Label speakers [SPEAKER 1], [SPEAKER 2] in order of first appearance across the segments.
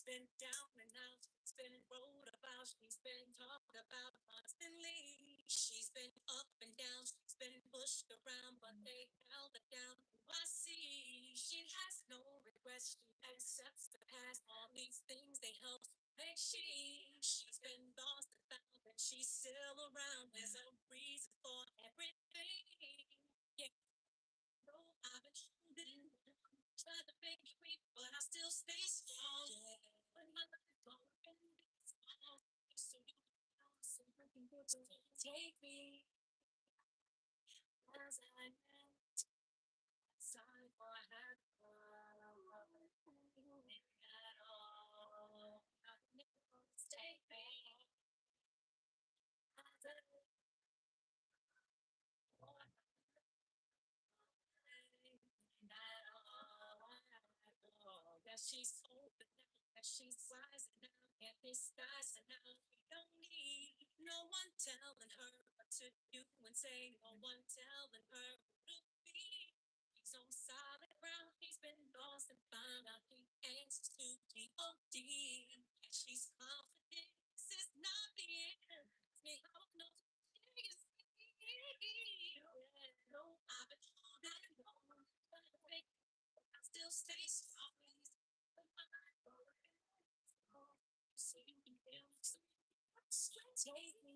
[SPEAKER 1] been down and out, she's been rolled about, she's been talked about constantly. She's been up and down, she's been pushed around, but they held her down. I see she has no regrets, she accepts the past. All these things they help make she's been lost and found, and she's still around. There's a reason for everything. Yeah, no, I've been holding on, trying to make it weak, but I still stay strong. Yeah. When my life goes in this fall, so you know, so I can go to take me as I am. Sorry for I had at all. Take me as I am. That she's open now, that she's wise now, and this guy's now. She don't need no one telling her what to do and say, no one telling her who to be. He's on solid ground, he's been lost and found out. He answers to G-O-D, and she's confident this is not the end. Ask me how I know she is me. No, I've been holding on, but I still stay strong. Take me.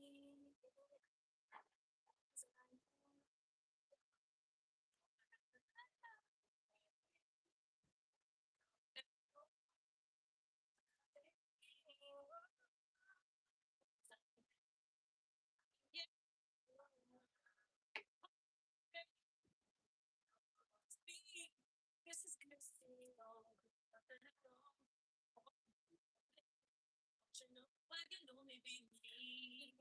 [SPEAKER 1] This is gonna see all nothing at all. You know, I can only be me.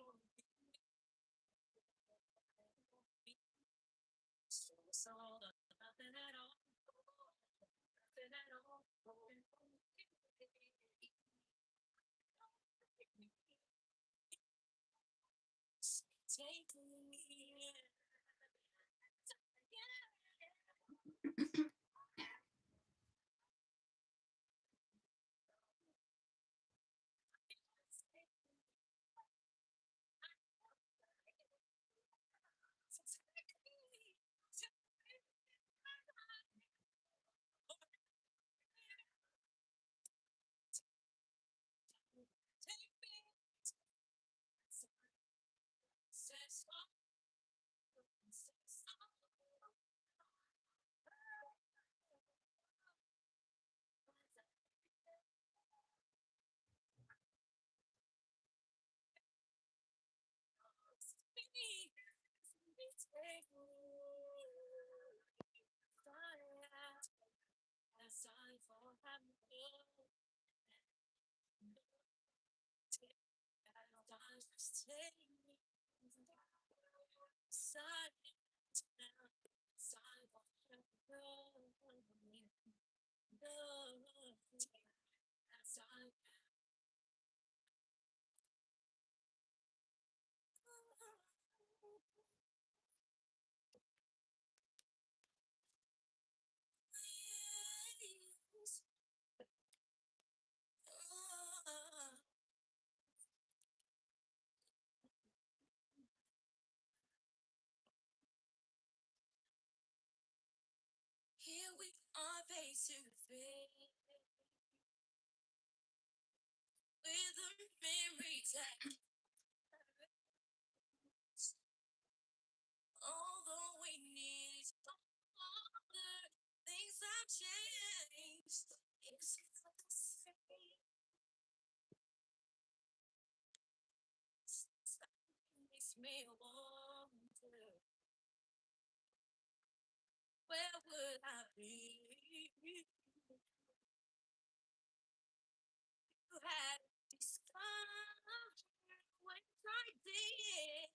[SPEAKER 1] So it's all nothing at all. Nothing at all. Take me. Sorry for having you. Take me. Sorry now. Sorry for having you. No. Sorry. Here we are face to face with a memory tag. Although we need each other, things have changed. It's not the same. Something makes me wonder, where would I be? You had discovered what I did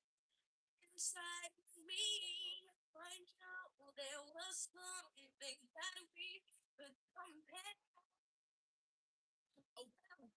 [SPEAKER 1] inside me. I know there was something that we could compare. Oh, well.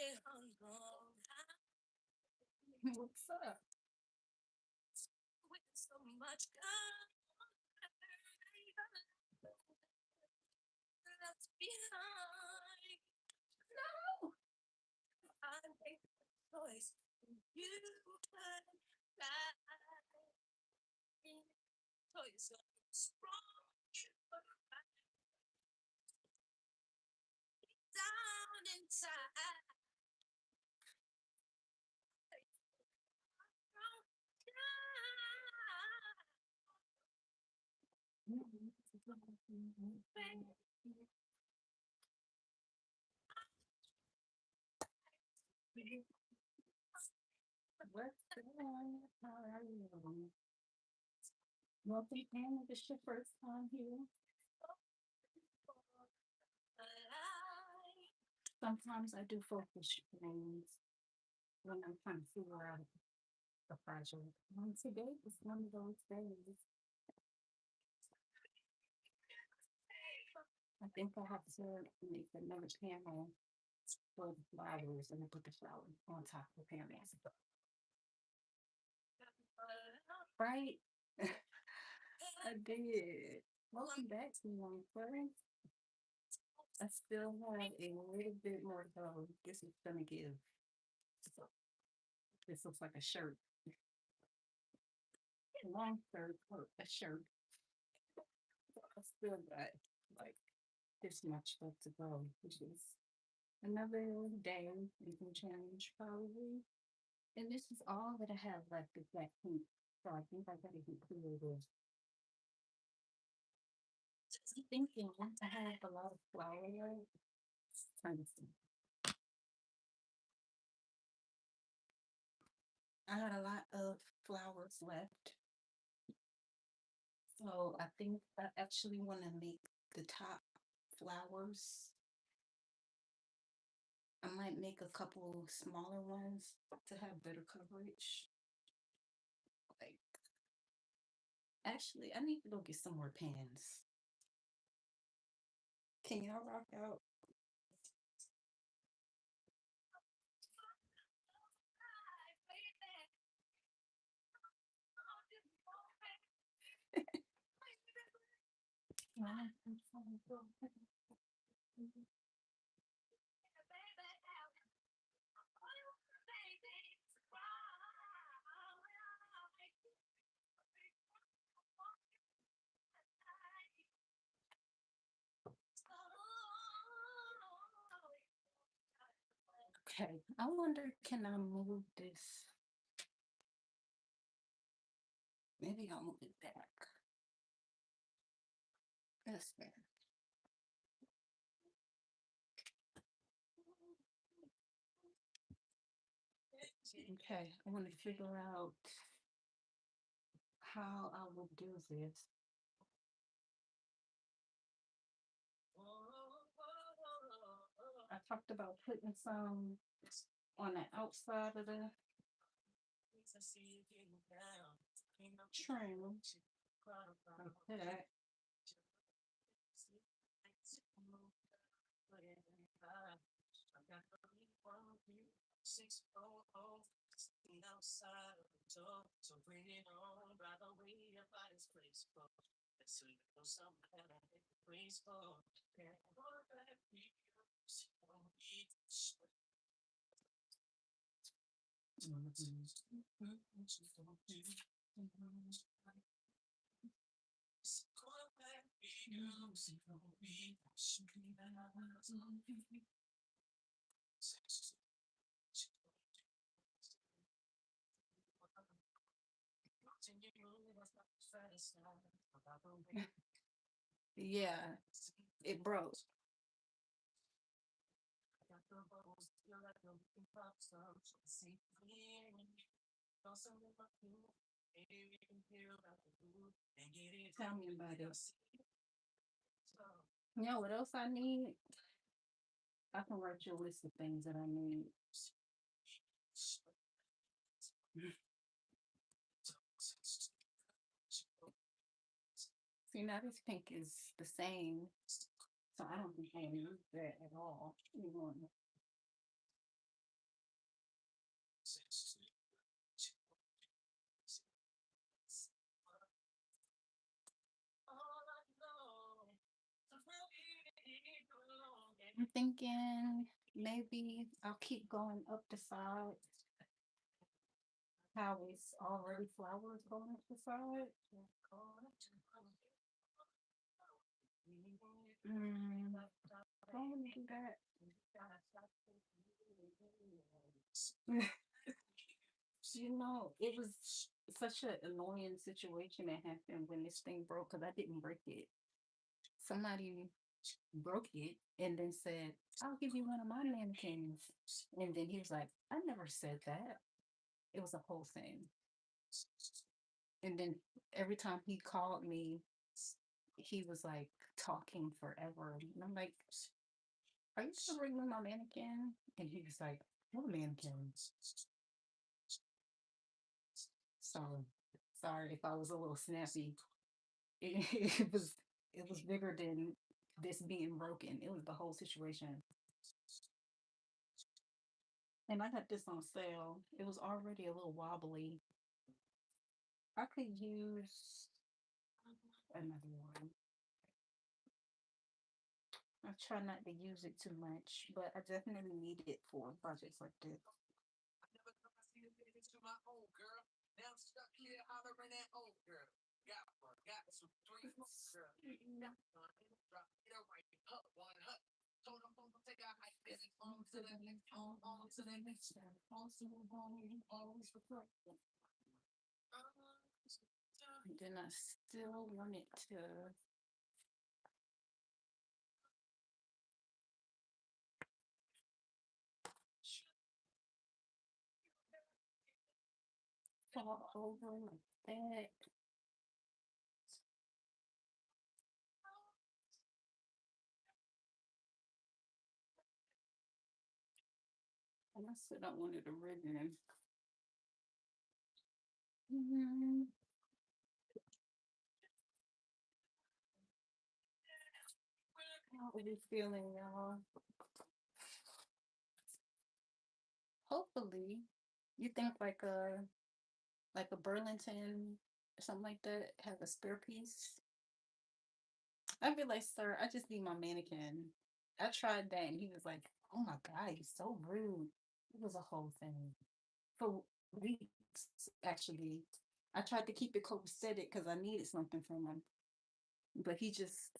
[SPEAKER 1] What's up? With so much God left behind. No, I make the choice. You could die. Choice strong down inside. What's going on? Welcome, Anna. This your first time here. Sometimes I do focus things when I'm trying to figure out the project. And today is one of those days. I think I have to make another panel for the flowers and then put the flower on top of the panel. Right? I did. Welcome back to my friend. I still have a little bit more to go. This is gonna give. This looks like a shirt. A long shirt or a shirt. I still got like this much left to go, which is another day and some change probably. And this is all that I have left is that pink. So I think I gotta get clear this. I'm thinking I have a lot of flour. Trying to see. I got a lot of flowers left. So I think I actually want to make the top flowers. I might make a couple smaller ones to have better coverage. Like, actually, I need to go get some more pans. Can y'all rock out? Okay, I wonder, can I move this? Maybe I'll move it back. That's fair. Okay, I want to figure out how I will do this. I talked about putting some on the outside of the trim like that. Yeah, it broke. Tell me about it. You know what else I need? I can write you a list of things that I need. See, now this pink is the same, so I don't think I use that at all. I'm thinking maybe I'll keep going up the side, how it's already flowers going up the side. Mm, I want to do that. It was such an annoying situation that happened when this thing broke because I didn't break it. Somebody broke it and then said, I'll give you one of my mannequins. And then he was like, I never said that. It was a whole thing. And then every time he called me, he was like talking forever. And I'm like, are you still bringing my mannequin? And he was like, what mannequin? So sorry if I was a little snappy. It was bigger than this being broken. It was the whole situation. And I got this on sale. It was already a little wobbly. I could use another one. I try not to use it too much, but I definitely need it for projects like this. And then I still want it to fall over like that. And I said I wanted a ribbon. Mm-hmm. How are you feeling, y'all? Hopefully, you think like a Burlington or something like that have a spare piece. I'd be like, sir, I just need my mannequin. I tried that and he was like, oh my God, he's so rude. It was a whole thing. For weeks, actually. I tried to keep it copacetic because I needed something from him. But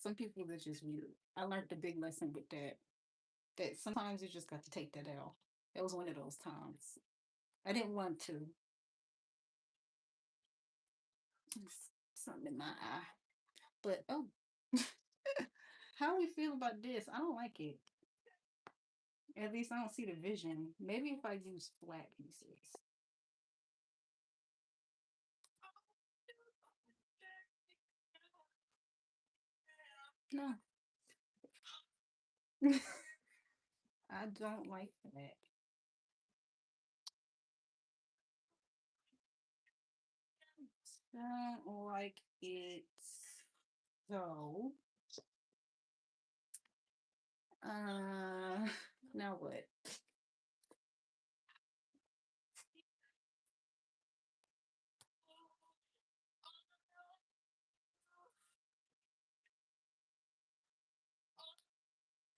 [SPEAKER 1] some people are just weird. I learned a big lesson with that. That sometimes you just got to take that out. It was one of those times. I didn't want to. It's something in my eye. But oh, how we feel about this? I don't like it. At least I don't see the vision. Maybe if I use flat pieces. No, I don't like that. Don't like it. So, now what?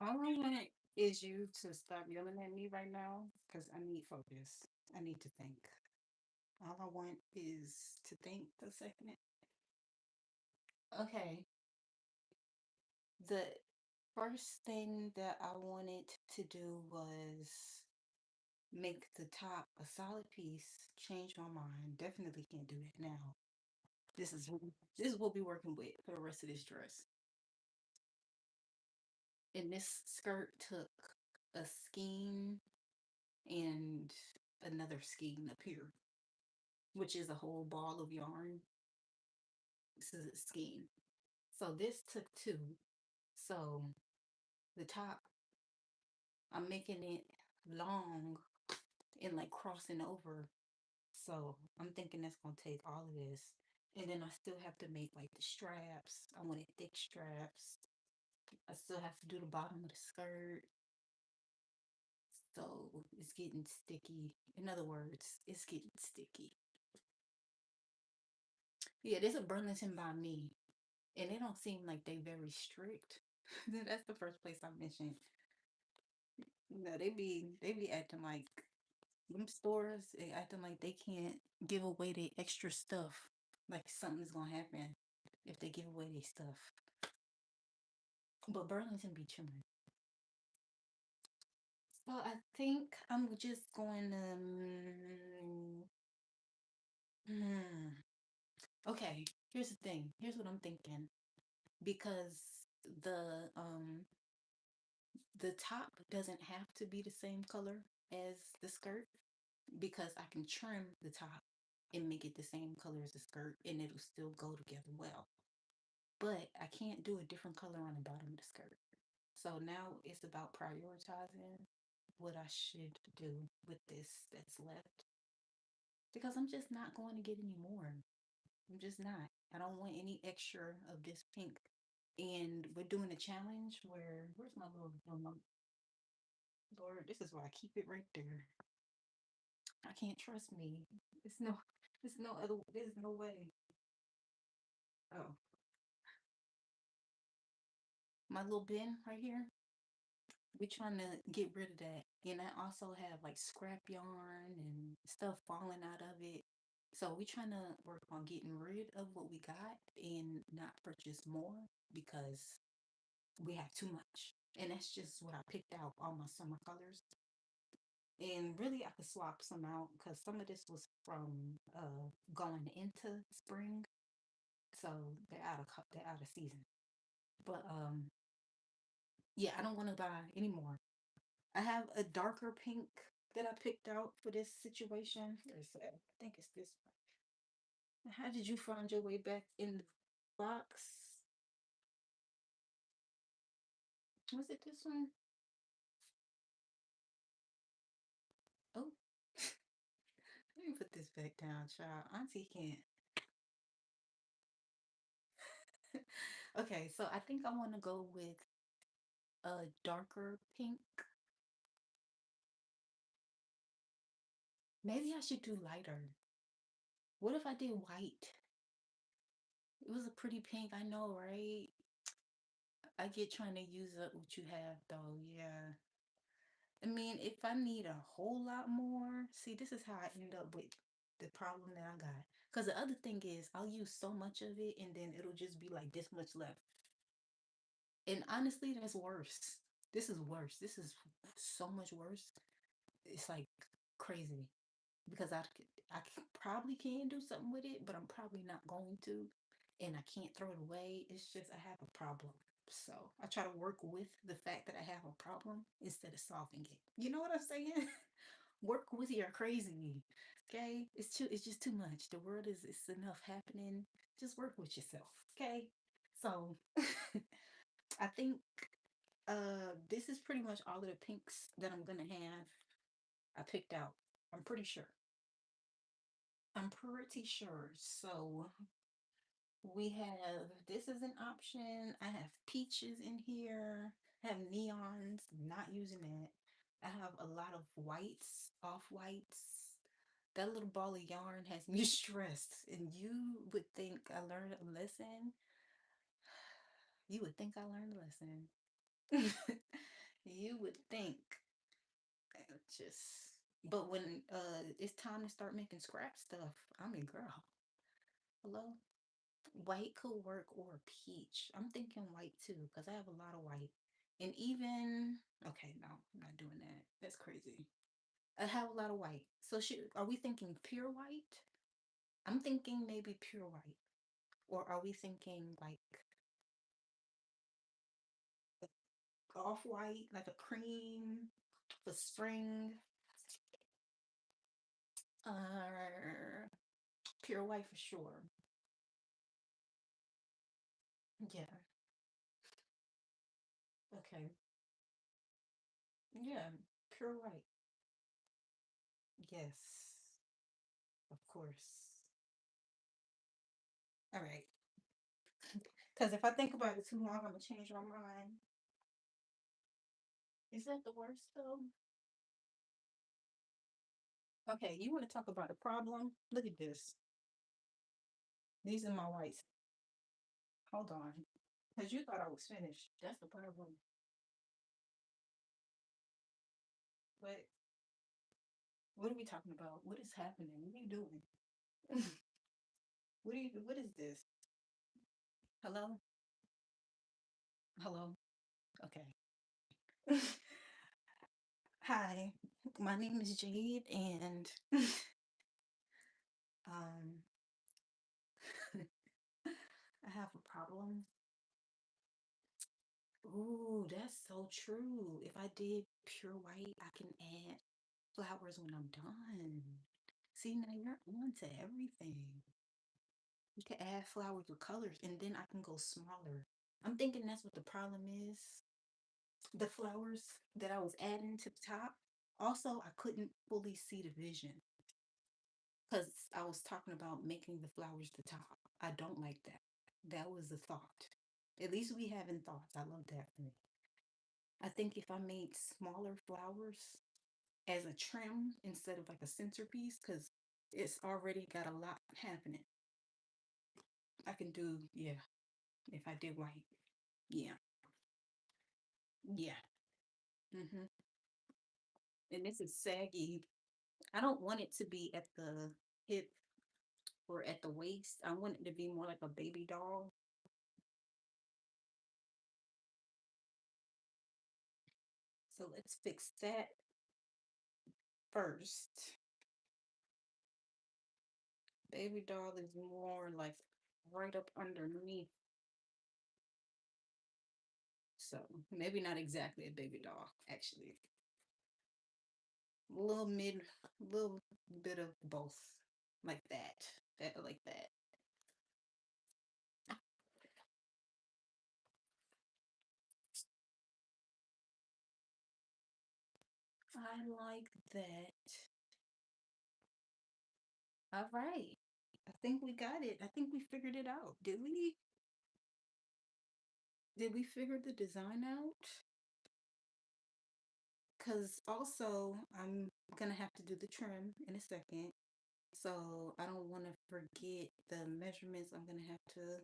[SPEAKER 1] All I want is you to stop yelling at me right now because I need focus. I need to think. All I want is to think a second. Okay, the first thing that I wanted to do was make the top a solid piece. Change my mind. Definitely can't do that now. This is this is what we're working with for the rest of this dress. And this skirt took a skein and another skein up here, which is a whole ball of yarn. This is a skein. So this took two. So the top, I'm making it long and like crossing over. So I'm thinking that's gonna take all of this. And then I still have to make like the straps. I wanted thick straps. I still have to do the bottom of the skirt. So it's getting sticky. In other words, it's getting sticky. Yeah, there's a Burlington by me. And they don't seem like they very strict. That's the first place I mentioned. No, they be acting like them stores. They acting like they can't give away their extra stuff. Like something's gonna happen if they give away their stuff. But Burlington be chilling. So I think I'm just going to. Hmm. Okay, here's the thing. Here's what I'm thinking. Because the um the top doesn't have to be the same color as the skirt because I can trim the top and make it the same color as the skirt and it'll still go together well. But I can't do a different color on the bottom of the skirt. So now it's about prioritizing what I should do with this that's left because I'm just not going to get any more. I'm just not. I don't want any extra of this pink. And we're doing a challenge where's my little remote? Lord, this is why I keep it right there. I can't trust me. It's no other, there's no way. Oh, my little bin right here. We're trying to get rid of that. And I also have like scrap yarn and stuff falling out of it. So we're trying to work on getting rid of what we got and not purchase more because we have too much. And that's just what I picked out, all my summer colors. And really, I could swap some out because some of this was from going into spring, so they're out of season. But yeah, I don't want to buy anymore. I have a darker pink that I picked out for this situation. Where's that? I think it's this one. How did you find your way back in the box? Was it this one? Oh, let me put this back down, child. Auntie can't. Okay, so I think I want to go with a darker pink. Maybe I should do lighter. What if I did white? It was a pretty pink, I know, right? I get trying to use up what you have, though. Yeah. I mean, if I need a whole lot more, see, this is how I end up with the problem that I got. Because the other thing is, I'll use so much of it, and then it'll just be like this much left. And honestly, that's worse. This is worse. This is so much worse. It's like crazy because probably can do something with it, but I'm probably not going to, and I can't throw it away. It's just I have a problem, so I try to work with the fact that I have a problem instead of solving it. You know what I'm saying? Work with your crazy. Okay, it's just too much. The world is it's enough happening. Just work with yourself. Okay, so I think this is pretty much all of the pinks that I'm gonna have. I picked out. I'm pretty sure. I'm pretty sure. So we have this is an option. I have peaches in here. I have neons, not using that. I have a lot of whites, off whites. That little ball of yarn has me stressed. And you would think I learned a lesson. You would think I learned a lesson. You would think. Just but when it's time to start making scrap stuff, I mean girl, hello. White could work or peach. I'm thinking white too because I have a lot of white. And even okay, no, I'm not doing that. That's crazy. I have a lot of white. So are we thinking pure white? I'm thinking maybe pure white. Or are we thinking like off white, like a cream for spring? Pure white for sure. Yeah. Okay. Yeah, pure white. Yes, of course. All right. Because if I think about it too long, I'm gonna change my mind. Is that the worst though? Okay, you want to talk about a problem? Look at this. These are my whites. Hold on. Because you thought I was finished. That's the problem. What are we talking about? What is happening? What are you doing? What is this? Hello? Hello? Okay. Hi, my name is Jade, and um, I have a problem. Ooh, that's so true. If I did pure white, I can add flowers when I'm done. See, now you're on to everything. You can add flowers with colors, and then I can go smaller. I'm thinking that's what the problem is. The flowers that I was adding to the top. Also, I couldn't fully see the vision because I was talking about making the flowers the top. I don't like that. That was a thought. At least we having thoughts. I love that for me. I think if I made smaller flowers as a trim instead of like a centerpiece, because it's already got a lot happening. I can do, yeah, if I did white. Yeah, yeah. Mm-hmm. And this is saggy. I don't want it to be at the hip or at the waist. I want it to be more like a baby doll. So let's fix that first. Baby doll is more like right up underneath. So maybe not exactly a baby doll, actually. A little mid, little bit of both, like that, like that. I like that. All right. I think we got it. I think we figured it out. Did we? Did we figure the design out? Because also, I'm gonna have to do the trim in a second. So I don't want to forget the measurements. I'm gonna have to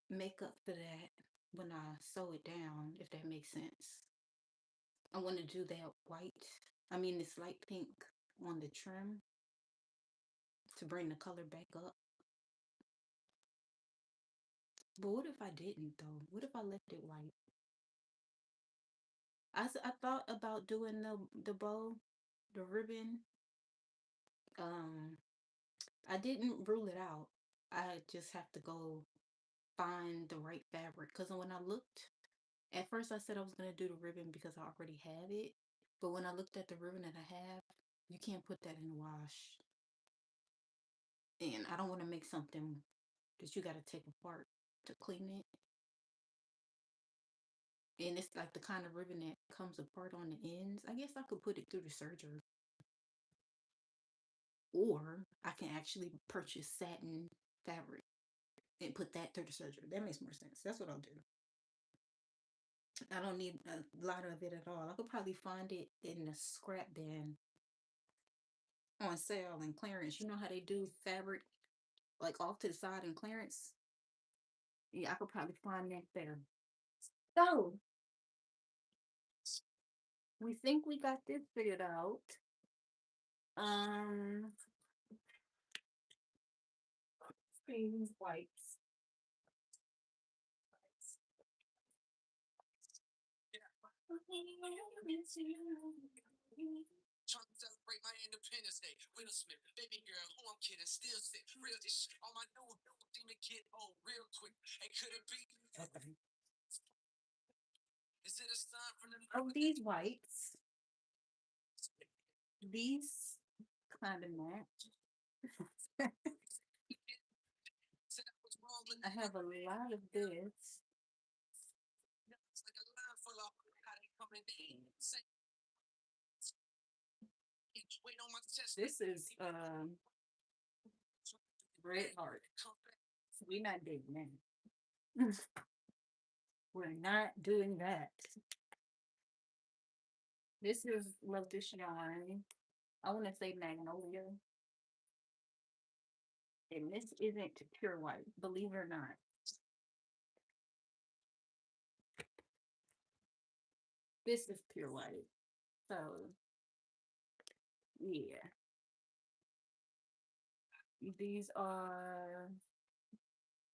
[SPEAKER 1] make up for that when I sew it down, if that makes sense. I want to do that white, I mean this light pink on the trim to bring the color back up. But what if I didn't though? What if I left it white? I thought about doing the bow, the ribbon. Um, I didn't rule it out. I just have to go find the right fabric. Because when I looked, at first I said I was going to do the ribbon because I already have it. But when I looked at the ribbon that I have, you can't put that in the wash. And I don't want to make something that you got to take apart to clean it. And it's like the kind of ribbon that comes apart on the ends. I guess I could put it through the serger. Or I can actually purchase satin fabric and put that through the serger. That makes more sense. That's what I'll do. I don't need a lot of it at all. I could probably find it in the scrap bin on sale and clearance. You know how they do fabric like off to the side and clearance? Yeah, I could probably find that there. So we think we got this figured out. Um, these wipes. Trying to celebrate my Independence Day. Will Smith, baby girl, who I'm kidding, still sick. Real this shit. All my new seem to get old real quick. And could it be? Okay. Is it a sign from the of these whites? These kind of match. I have a lot of this. This is red heart. We're not doing that. We're not doing that. This is Love This Yarn. I want to say Magnolia. And this isn't pure white, believe it or not. This is pure white. So Yeah, these are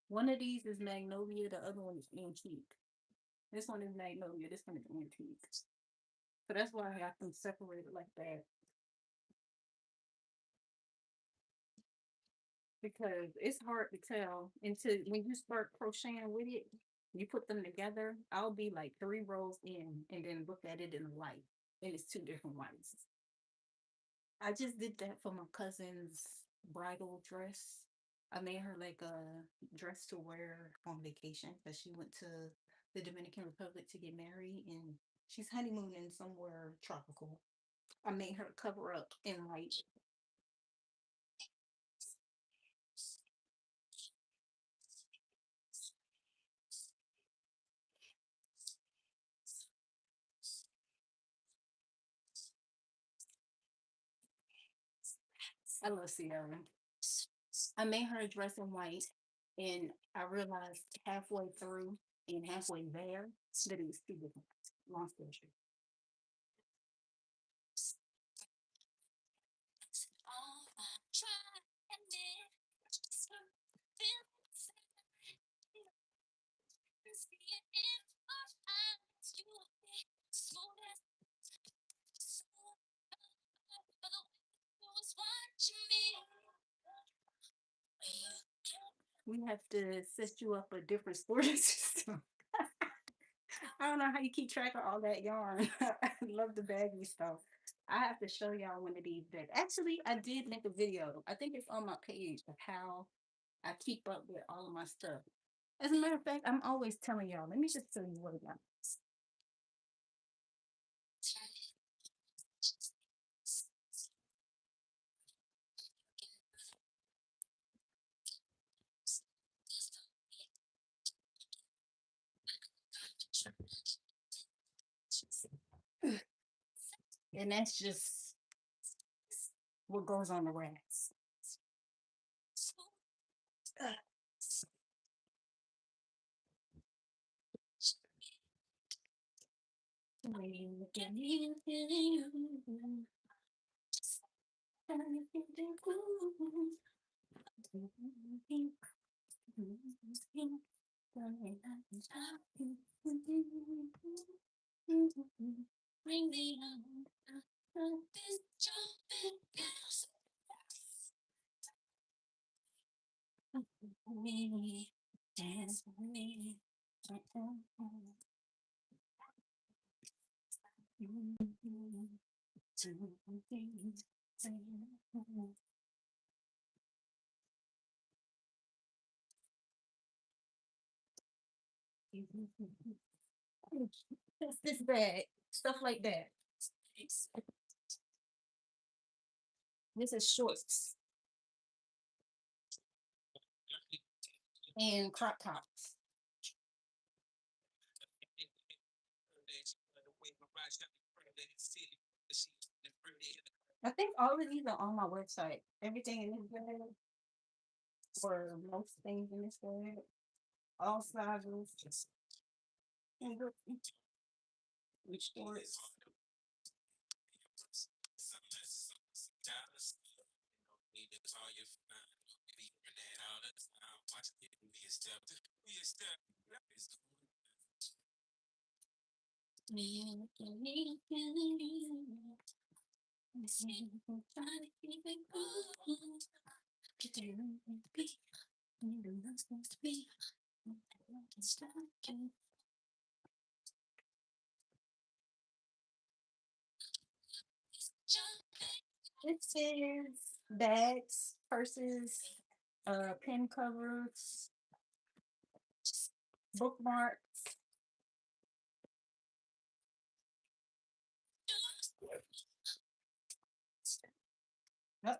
[SPEAKER 1] one of these is magnolia, the other one is antique. This one is magnolia, this one is antique. So that's why I got them separated like that. Because it's hard to tell until when you start crocheting with it, you put them together. I'll be like 3 rows in and then look at it in the light, and it's two different lights. I just did that for my cousin's bridal dress. I made her like a dress to wear on vacation because she went to the Dominican Republic to get married and she's honeymooning somewhere tropical. I made her cover up in light. I love Sierra. I made her a dress in white, and I realized halfway through and halfway there that it was two different. Long story short. We have to set you up a different storage system. I don't know how you keep track of all that yarn. I love the baggy stuff. I have to show y'all one of these days. Actually, I did make a video. I think it's on my page of how I keep up with all of my stuff. As a matter of fact, I'm always telling y'all. Let me just tell you what I got. And that's just what goes on the racks. Bring me on. Dance with me. This bag, stuff like that. This is shorts and crop tops. I think all of these are on my website. Everything in this bag, or most things in this bag, all sizes. And which shorts. This is bags, purses, pen covers, bookmarks. Oh,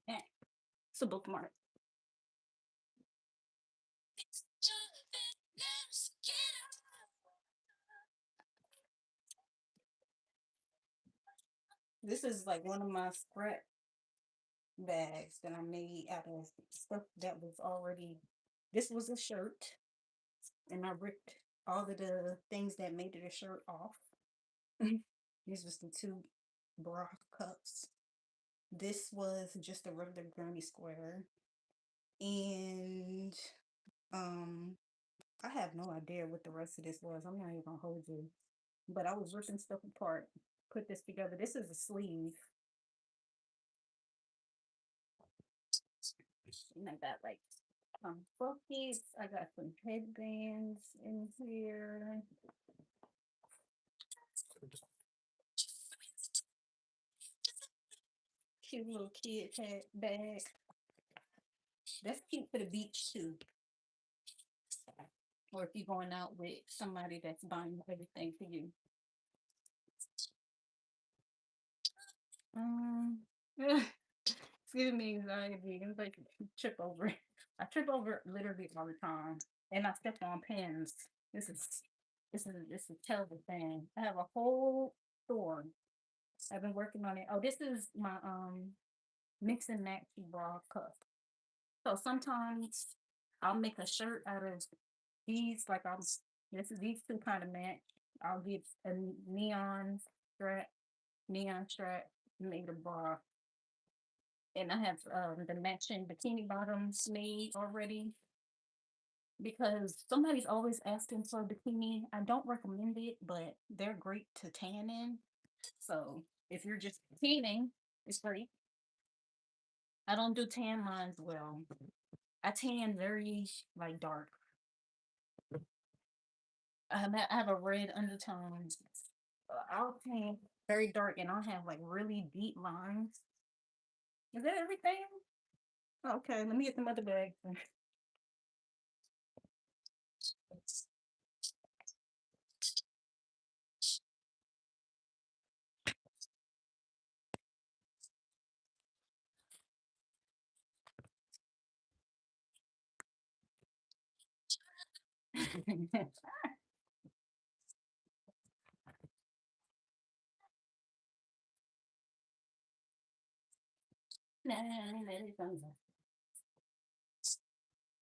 [SPEAKER 1] yeah, it's a bookmark. This is like one of my scrap bags that I made out of stuff that was already. This was a shirt, and I ripped all of the things that made it a shirt off. These was the two bra cups. This was just a regular granny square. And um I have no idea what the rest of this was. I'm not even gonna hold you. But I was ripping stuff apart, put this together. This is a sleeve. And I got like buckets. I got some headbands in here. Cute little kid hat bag. That's cute for the beach too. Or if you're going out with somebody that's buying everything for you. Um, it's giving me anxiety. It's like trip over. I trip over literally all the time, and I step on pins. This is this is a terrible thing. I have a whole store. I've been working on it. Oh, this is my mix and match bra cup. So sometimes I'll make a shirt out of these. Like I'm this is these two kind of match. I'll get a strap, neon strap, made a bra, and I have the matching bikini bottoms made already because somebody's always asking for a bikini. I don't recommend it, but they're great to tan in. So if you're just tanning, it's great. I don't do tan lines well. I tan very like dark. I have a red undertone. I'll tan very dark and I'll have like really deep lines. Is that everything? Okay, let me get the mother bag.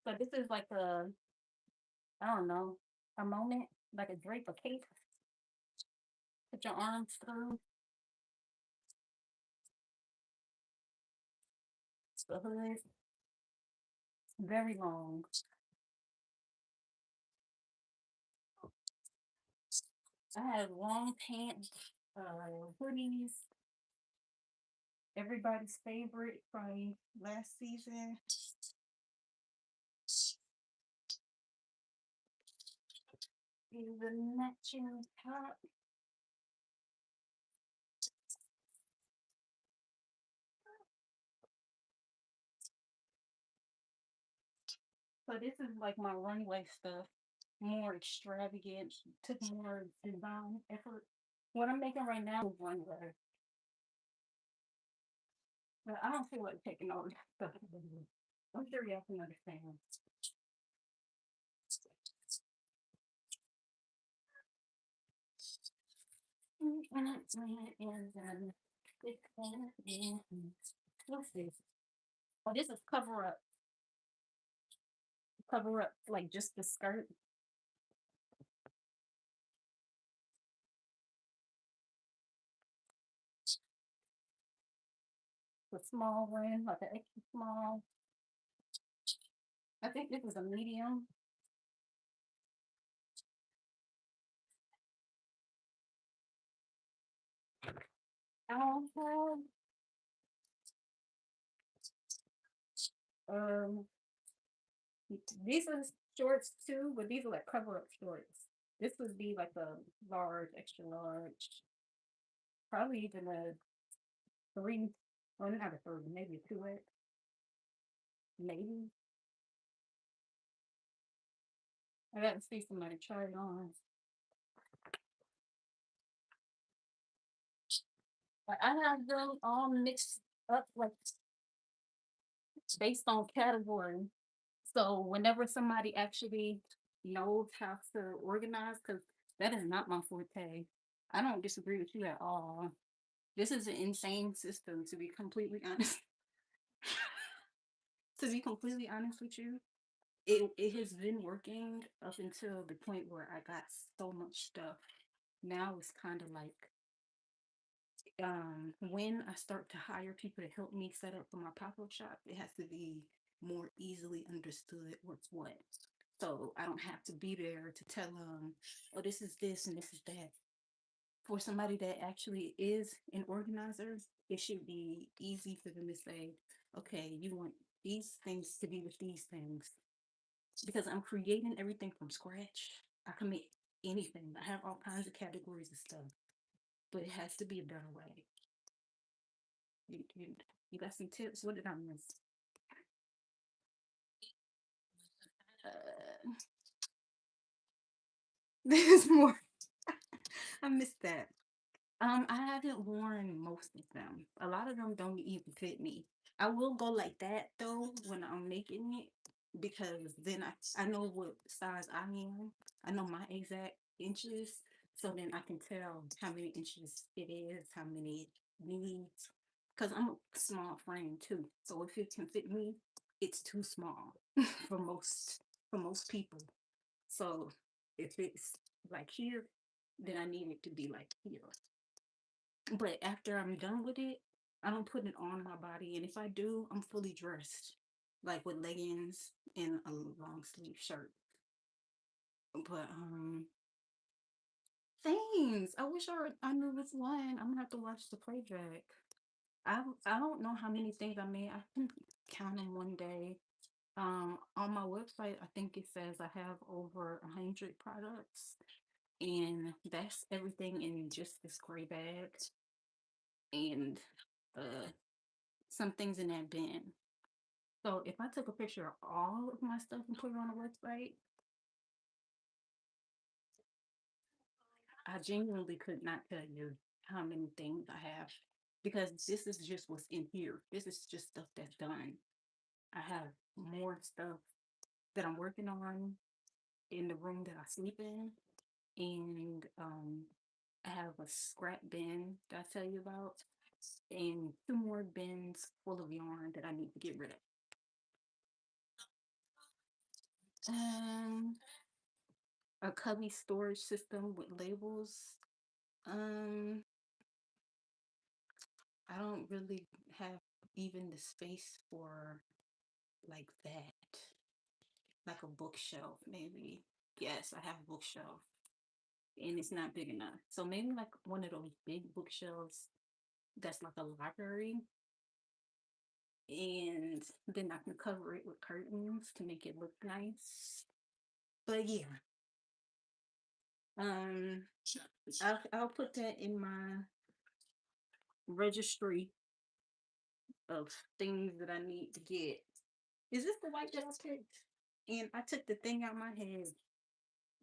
[SPEAKER 1] So this is like a, I don't know, a moment, like a drape, a cape. Put your arms through. It's the hood. Very long. I have long pants, hoodies. Everybody's favorite from last season. Is the matching top. So this is like my runway stuff. More extravagant. Took more design effort. What I'm making right now is runway. But I don't feel like taking all that stuff. I'm sure y'all can understand. And what's this? Oh, this is cover up. Cover up like just the skirt. The small one, like an extra small. I think this is a medium. I um these are shorts too, but these are like cover up shorts. This would be like a large, extra large, probably even a three, well not a three, maybe a two X, maybe. I gotta see somebody try it on. But I have them all mixed up like based on category. So whenever somebody actually knows how to organize, because that is not my forte. I don't disagree with you at all. This is an insane system to be completely honest. To be completely honest with you, it has been working up until the point where I got so much stuff. Now it's kind of like
[SPEAKER 2] when I start to hire people to help me set up for my pop-up shop, it has to be more easily understood what's what. So I don't have to be there to tell them, oh, this is this and this is that. For somebody that actually is an organizer, it should be easy for them to say, okay, you want these things to be with these things. Because I'm creating everything from scratch. I can make anything. I have all kinds of categories of stuff, but it has to be a better way. You got some tips? What did I miss? Uh, there's more. I missed that. I haven't worn most of them. A lot of them don't even fit me. I will go like that though when I'm making it because then I know what size I am. I know my exact inches, so then I can tell how many inches it is, how many it needs. Because I'm a small frame too, so if it can fit me, it's too small for most people. So if it's like here, then I need it to be like here. But after I'm done with it, I don't put it on my body. And if I do, I'm fully dressed, like with leggings and a long sleeve shirt. But things. I wish I knew which one. I'm gonna have to watch the playback. I don't know how many things I made. I can count them one day. On my website, I think it says I have over 100 products, and that's everything in just this gray bag and uh some things in that bin. So if I took a picture of all of my stuff and put it on the website, I genuinely could not tell you how many things I have because this is just what's in here. This is just stuff that's done. I have more stuff that I'm working on in the room that I sleep in, and I have a scrap bin that I tell you about, and two more bins full of yarn that I need to get rid of. Um, a cubby storage system with labels. Um, I don't really have even the space for like that. Like a bookshelf, maybe. Yes, I have a bookshelf. And it's not big enough. So maybe like one of those big bookshelves that's like a library. And then I can cover it with curtains to make it look nice. But yeah. Um I'll put that in my registry of things that I need to get. Is this the white that I picked? And I took the thing out my head,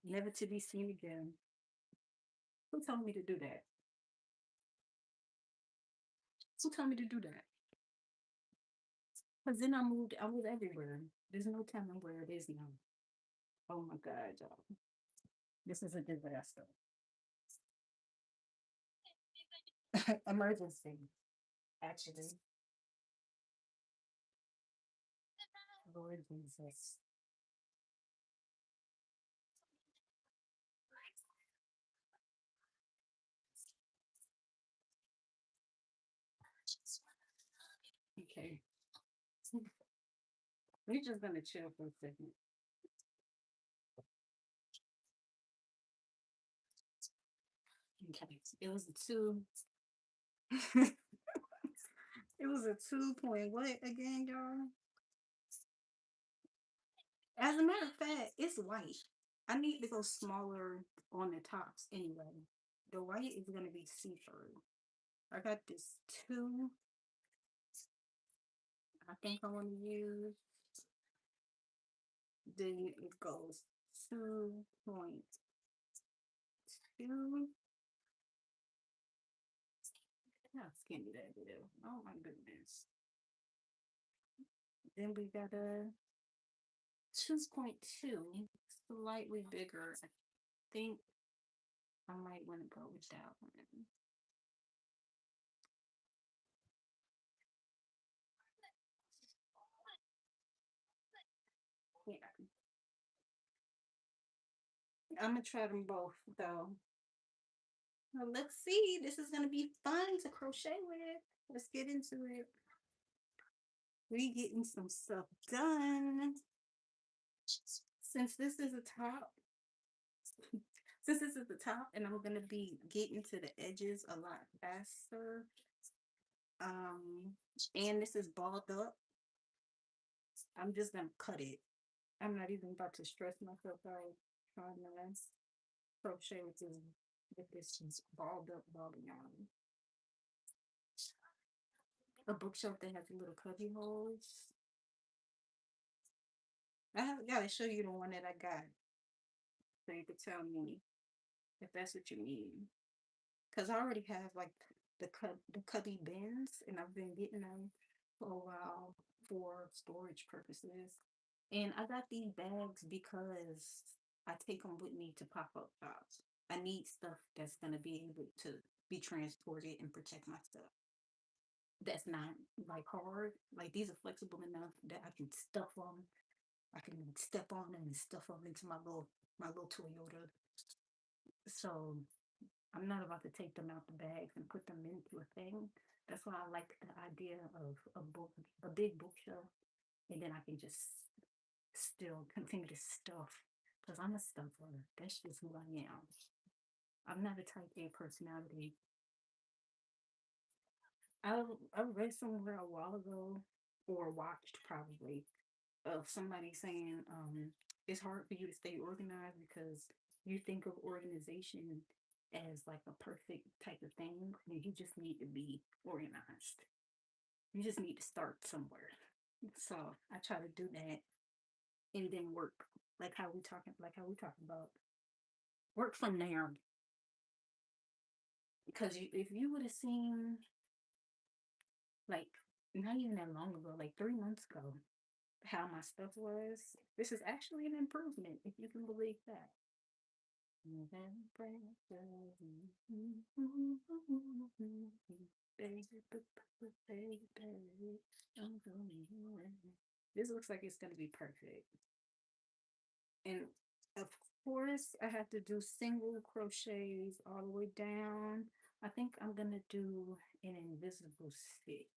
[SPEAKER 2] never to be seen again. Who told me to do that? Who told me to do that? Because then I moved everywhere. There's no telling where it is now. Oh my God, y'all. This is a disaster. Emergency, actually. Lord Jesus. Okay. We're just gonna chill for a second. Okay. It was a two. It was a 2 point what again, y'all? As a matter of fact, it's white. I need to go smaller on the tops anyway. The white is gonna be see-through. I got this two. I think I want to use. Then it goes 2.2. How skinny that is. Oh my goodness. Then we got a 2.2, slightly bigger. I think I might want to go with that one. Yeah, I'm gonna try them both though. Well, let's see. This is gonna be fun to crochet with. Let's get into it. We getting some stuff done. Since this is a top, since this is the top, and I'm gonna be getting to the edges a lot faster. Um, and this is balled up. I'm just gonna cut it. I'm not even about to stress myself out trying to crochet with this balled up ball yarn. A bookshelf that has little cubby holes. Gotta show you the one that I got so you can tell me if that's what you mean. Cause I already have like the cubby bins, and I've been getting them for a while for storage purposes. And I got these bags because I take them with me to pop up shops. I need stuff that's gonna be able to be transported and protect my stuff. That's not like hard. Like these are flexible enough that I can stuff them. I can step on them and stuff them into my little Toyota. So I'm not about to take them out the bags and put them into a thing. That's why I like the idea of a big bookshelf, and then I can just still continue to stuff because I'm a stuffer. That's just who I am. I'm not a type A personality. I I read somewhere a while ago or watched probably of somebody saying it's hard for you to stay organized because you think of organization as like a perfect type of thing, and you just need to be organized. You just need to start somewhere. So I try to do that and then work like how we talking about work from there. Because if you would have seen like not even that long ago, like 3 months ago, how my stuff was, this is actually an improvement if you can believe that. This looks like it's gonna be perfect. And of course, I have to do single crochets all the way down. I think I'm gonna do an invisible stitch.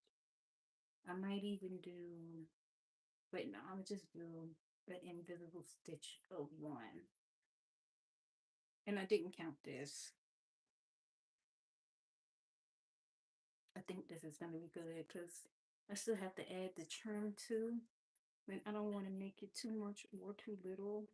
[SPEAKER 2] I might even do, but no, I'm just do an invisible stitch of one. And I didn't count this. I think this is gonna be good because I still have to add the trim too. And I don't want to make it too much or too little.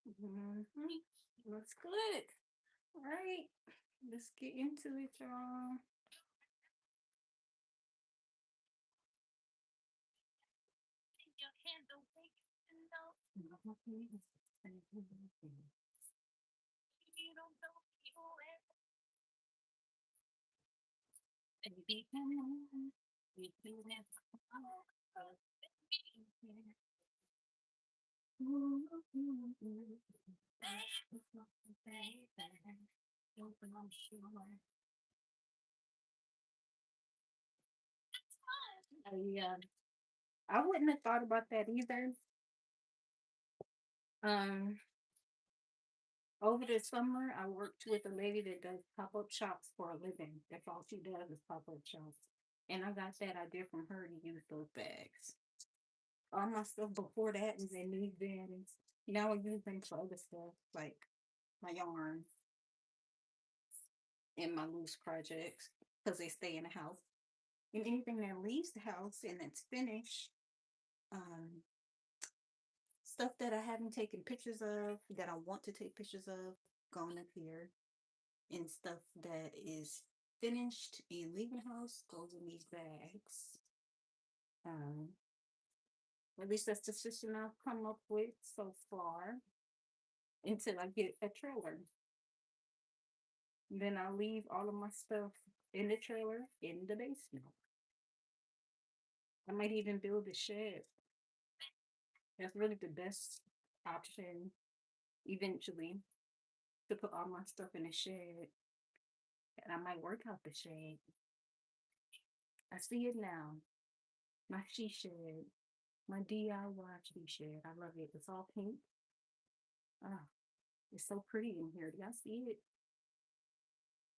[SPEAKER 2] Mhm. Looks good. All right, let's get into it, y'all. Yeah, I wouldn't have thought about that either. Um, Over the summer, I worked with a lady that does pop up shops for a living. That's all she does is pop up shops. And I got that idea from her to use those bags. All my stuff before that was in these bins. Now I use them for other stuff like my yarn and my loose projects because they stay in the house. And anything that leaves the house and that's finished, um, stuff that I haven't taken pictures of, that I want to take pictures of, going up here, and stuff that is finished and leaving the house goes in these bags. Um, at least that's the system I've come up with so far until I get a trailer. Then I'll leave all of my stuff in the trailer in the basement. I might even build a shed. That's really the best option eventually, to put all my stuff in a shed. And I might work out the shed. I see it now. My she shed. My DIY she shed. I love it. It's all pink. Oh, it's so pretty in here. Do y'all see it?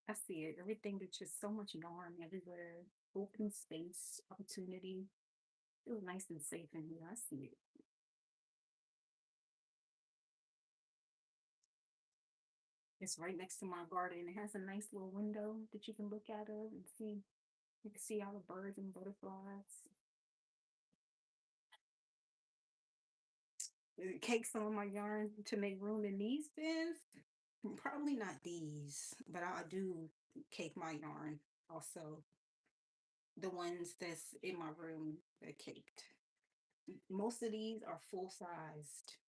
[SPEAKER 2] I see it. Everything is just so much yarn everywhere. Open space, opportunity. It was nice and safe in here. I see it. It's right next to my garden. It has a nice little window that you can look out of and see. You can see all the birds and butterflies. Cake some of my yarn to make room in these bins. Probably not these, but I do cake my yarn. Also, the ones that's in my room are caked. Most of these are full sized.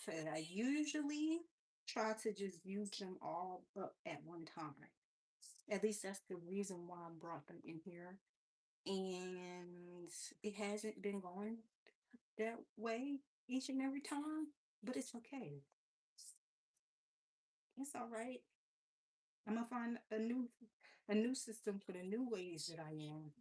[SPEAKER 2] So I usually try to just use them all up at one time. At least that's the reason why I brought them in here. And it hasn't been going that way each and every time, but it's okay. It's all right. I'm gonna find a new system for the new ways that I am.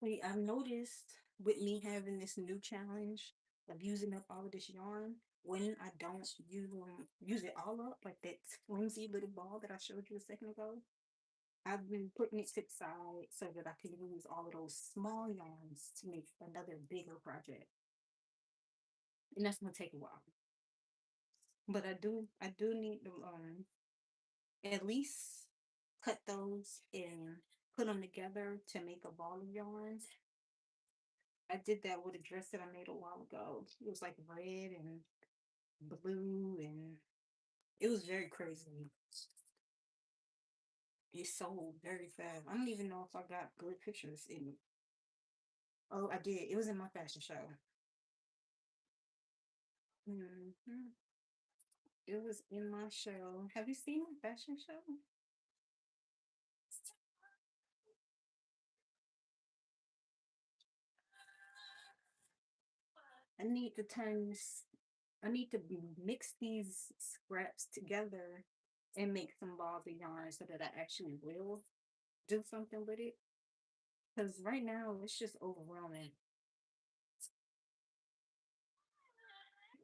[SPEAKER 2] Wait, I've noticed with me having this new challenge of using up all of this yarn, when I don't use it all up, like that flimsy little ball that I showed you a second ago, I've been putting it to the side so that I can use all of those small yarns to make another bigger project. And that's gonna take a while. But I do need to at least cut those and put them together to make a ball of yarn. I did that with a dress that I made a while ago. It was like red and blue, and it was very crazy. It sold very fast. I don't even know if I got good pictures in it. Oh, I did. It was in my fashion show. Hmm. It was in my show. Have you seen my fashion show? I need to turn this. I need to mix these scraps together and make some balls of yarn so that I actually will do something with it. Because right now it's just overwhelming.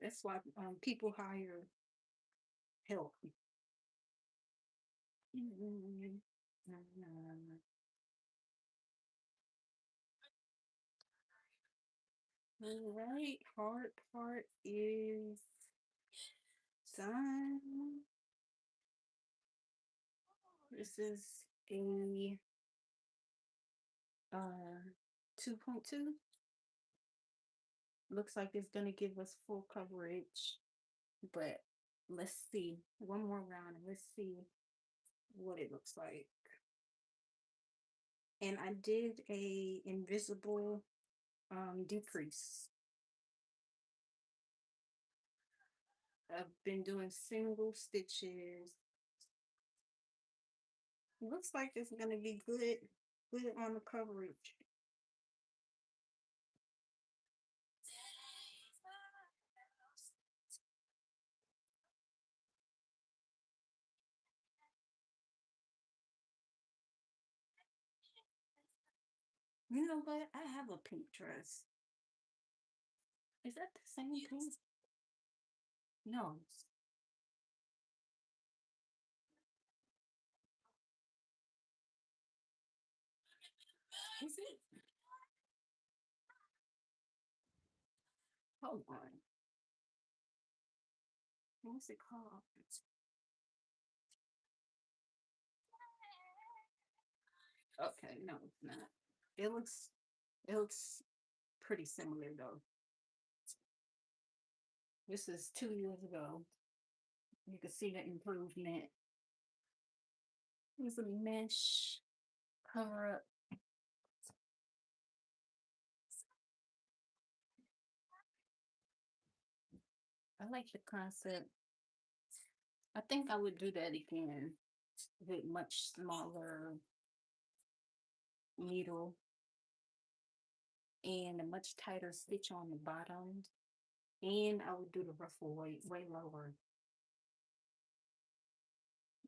[SPEAKER 2] That's why people hire help. The right hard part is done. This is a 2.2. Looks like it's gonna give us full coverage, but let's see. One more round and let's see what it looks like. And I did a invisible decrease. I've been doing single stitches. Looks like it's gonna be good on the coverage. You know what? I have a pink dress. Is that the same thing? No. Is it? Hold on. What's it called? Okay, no, it's not. It looks pretty similar though. This is 2 years ago. You can see the improvement. There's a mesh cover up. I like the concept. I think I would do that again with much smaller needle and a much tighter stitch on the bottom. And I would do the ruffle way lower.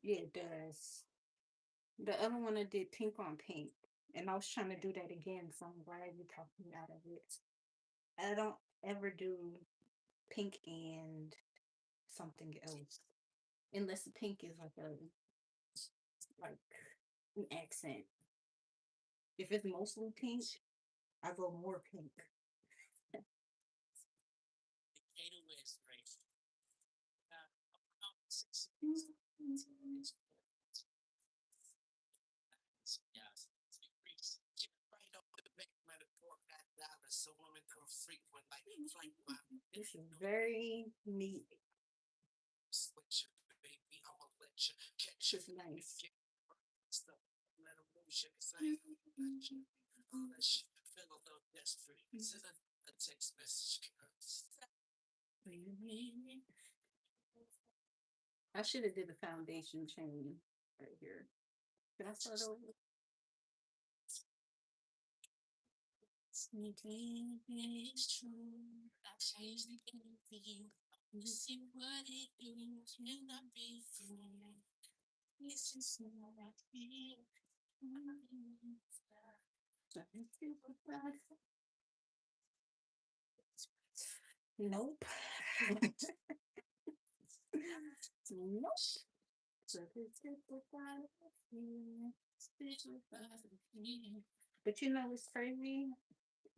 [SPEAKER 2] Yeah, it does. The other one I did pink on pink, and I was trying to do that again, so I'm glad you talked me out of it. I don't ever do pink and something else unless the pink is like an accent. If it's mostly pink, I go more pink.
[SPEAKER 1] Potato is great. Yes. Right off the back, metaphor that dollar, so women come frequent like flight mile.
[SPEAKER 2] This is very neat.
[SPEAKER 1] Switch your baby, I'ma let you catch
[SPEAKER 2] It's
[SPEAKER 1] you.
[SPEAKER 2] nice.
[SPEAKER 1] Stuff, let them motion, cause I ain't gonna let you. Unless you feel a little desperate, send a text message, girl.
[SPEAKER 2] I should have did the foundation chain right here. Can I start over?
[SPEAKER 1] Sneaking is true. I changed the game for you. You see what it do, and I be free. Listen to what I feel.
[SPEAKER 2] Nope. Nope. But you know what's crazy?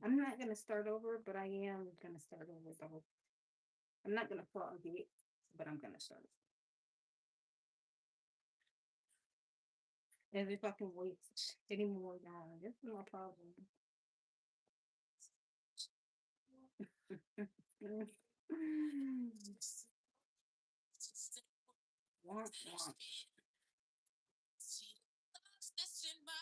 [SPEAKER 2] I'm not gonna start over, but I am gonna start over though. I'm not gonna frog it, but I'm gonna start. As if I can wait any more down. That's no problem. Want, want.
[SPEAKER 1] See the thoughts that's in my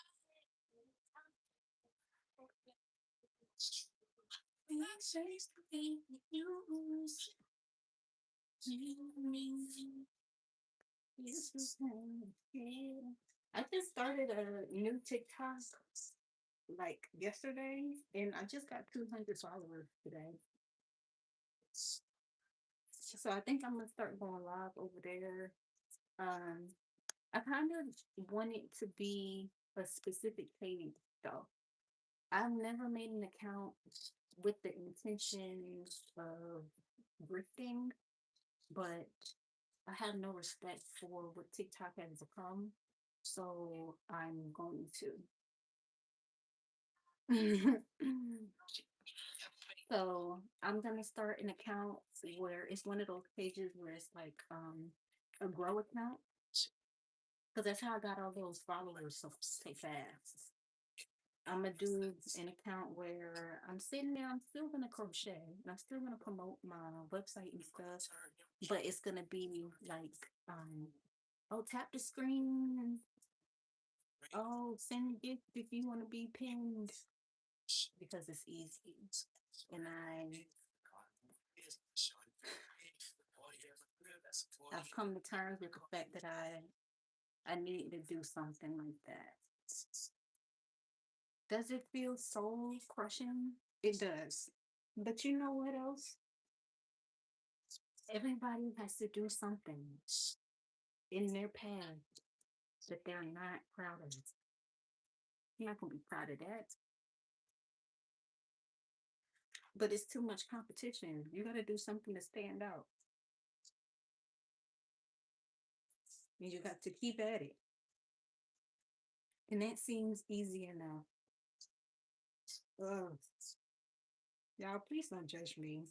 [SPEAKER 1] head. I changed the game for you.
[SPEAKER 2] I just started a new TikTok like yesterday, and I just got 200 followers today. So I think I'm gonna start going live over there. Um, I kind of want it to be a specific page though. I've never made an account with the intentions of grifting, but I have no respect for what TikTok has become. So I'm going to. So I'm gonna start an account where it's one of those pages where it's like a grow account because that's how I got all those followers so fast. I'm gonna do an account where I'm sitting there. I'm still gonna crochet and I'm still gonna promote my website and stuff, but it's gonna be like oh, tap the screen. Oh, send a gift if you want to be pinned because it's easy. And I've come to terms with the fact that I need to do something like that. Does it feel soul crushing? It does. But you know what else? Everybody has to do something in their path that they're not proud of. You're not gonna be proud of that. But it's too much competition. You gotta do something to stand out. And you got to keep at it. And that seems easy enough. Ugh. Y'all, please don't judge me.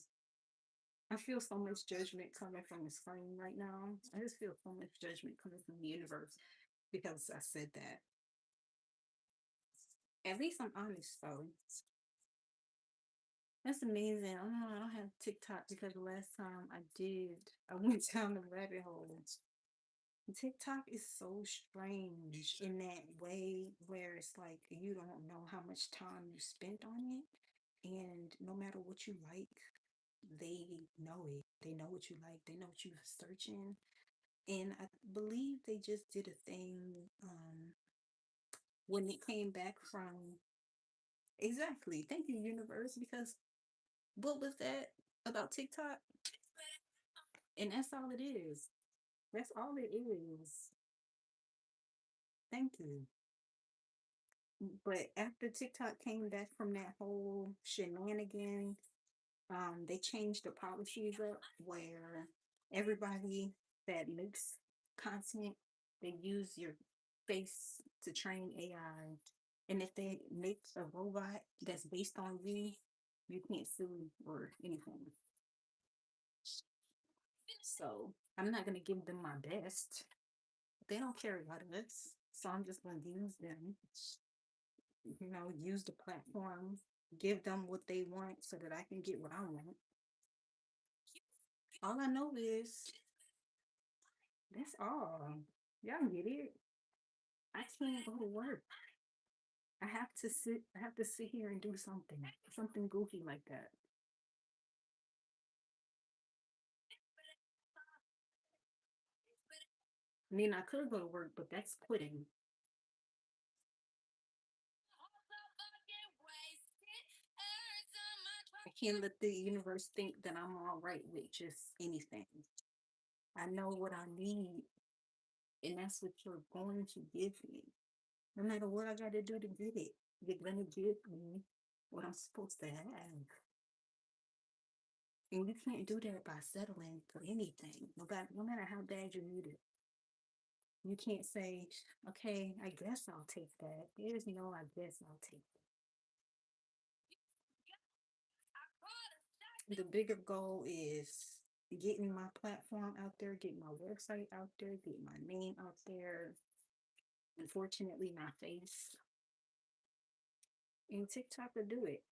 [SPEAKER 2] I feel so much judgment coming from the screen right now. I just feel so much judgment coming from the universe because I said that. At least I'm honest though. That's amazing. I don't have TikTok because the last time I did, I went down the rabbit hole. TikTok is so strange in that way where it's like you don't know how much time you spent on it. And no matter what you like, they know it. They know what you like. They know what you're searching. And I believe they just did a thing when it came back from exactly. Thank you, universe, because what was that about TikTok? And that's all it is. That's all it is. Thank you. But after TikTok came back from that whole shenanigan, they changed the policies up where everybody that makes content, they use your face to train AI. And if they make a robot that's based on you, you can't sue or anything. So I'm not gonna give them my best. They don't care about us. So I'm just gonna use them, use the platform, give them what they want so that I can get what I want. All I know is that's all. Y'all get it. I can't go to work. I have to sit here and do something goofy like that. I mean, I could go to work, but that's quitting. I can't let the universe think that I'm all right with just anything. I know what I need, and that's what you're going to give me. No matter what I got to do to get it, you're going to give me what I'm supposed to have. And you can't do that by settling for anything, no matter how bad you need it. You can't say, okay, I guess I'll take that. There's no, I guess I'll take it. The bigger goal is getting my platform out there, getting my website out there, getting my name out there. Unfortunately, my face and TikTok will do it.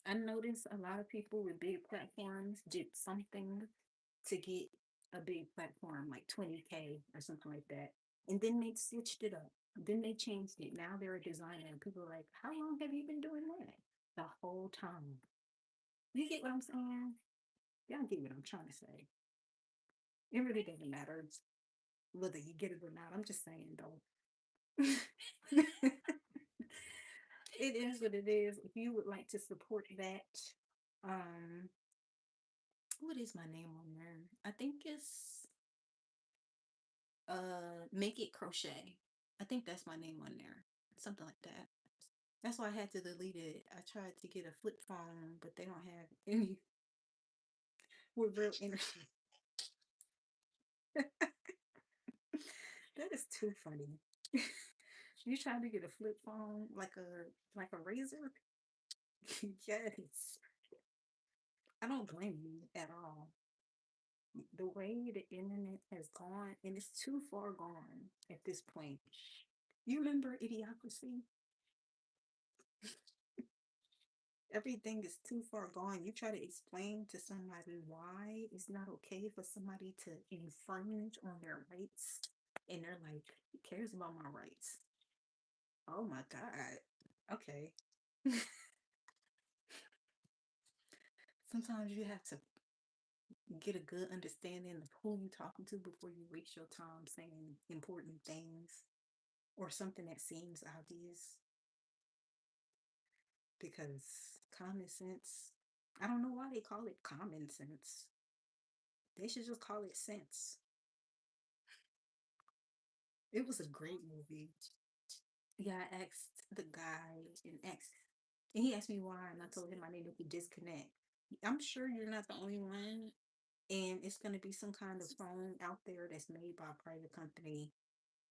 [SPEAKER 2] I noticed a lot of people with big platforms did something to get a big platform like 20K or something like that. And then they switched it up. Then they changed it. Now they're a designer. And people are like, how long have you been doing that? The whole time. You get what I'm saying? Y'all get what I'm trying to say. It really doesn't matter whether you get it or not. I'm just saying though. It is what it is. If you would like to support that, um, what is my name on there? I think it's Make It Crochet. I think that's my name on there. Something like that. That's why I had to delete it. I tried to get a flip phone, but they don't have any with real energy. That is too funny. You trying to get a flip phone like a razor? Yes. I don't blame you at all. The way the internet has gone, and it's too far gone at this point. You remember Idiocracy? Everything is too far gone. You try to explain to somebody why it's not okay for somebody to infringe on their rights, and they're like, who cares about my rights? Oh my God. Okay. Sometimes you have to get a good understanding of who you're talking to before you waste your time saying important things or something that seems obvious because common sense, I don't know why they call it common sense. They should just call it sense. It was a great movie. Yeah, I asked the guy and he asked me why, and I told him I needed to disconnect. I'm sure you're not the only one, and it's going to be some kind of phone out there that's made by a private company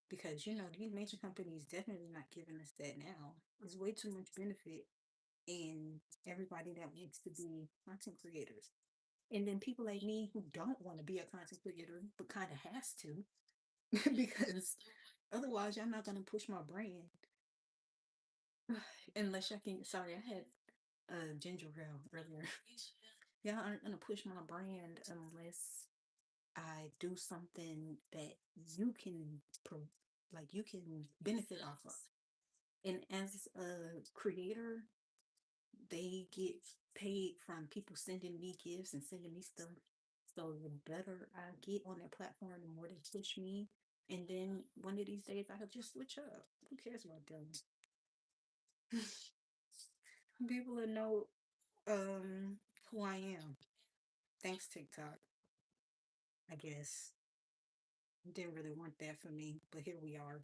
[SPEAKER 2] because these major companies definitely not giving us that now. There's way too much benefit in everybody that wants to be content creators. And then people like me who don't want to be a content creator but kind of has to because otherwise y'all not gonna push my brand unless y'all can. Sorry, I had ginger ale earlier. Y'all aren't gonna push my brand unless I do something that you can like you can benefit off of. And as a creator, they get paid from people sending me gifts and sending me stuff. So the better I get on their platform, the more they push me. And then one of these days I'll just switch up. Who cares about them? People will know who I am. Thanks TikTok, I guess. Didn't really want that for me, but here we are.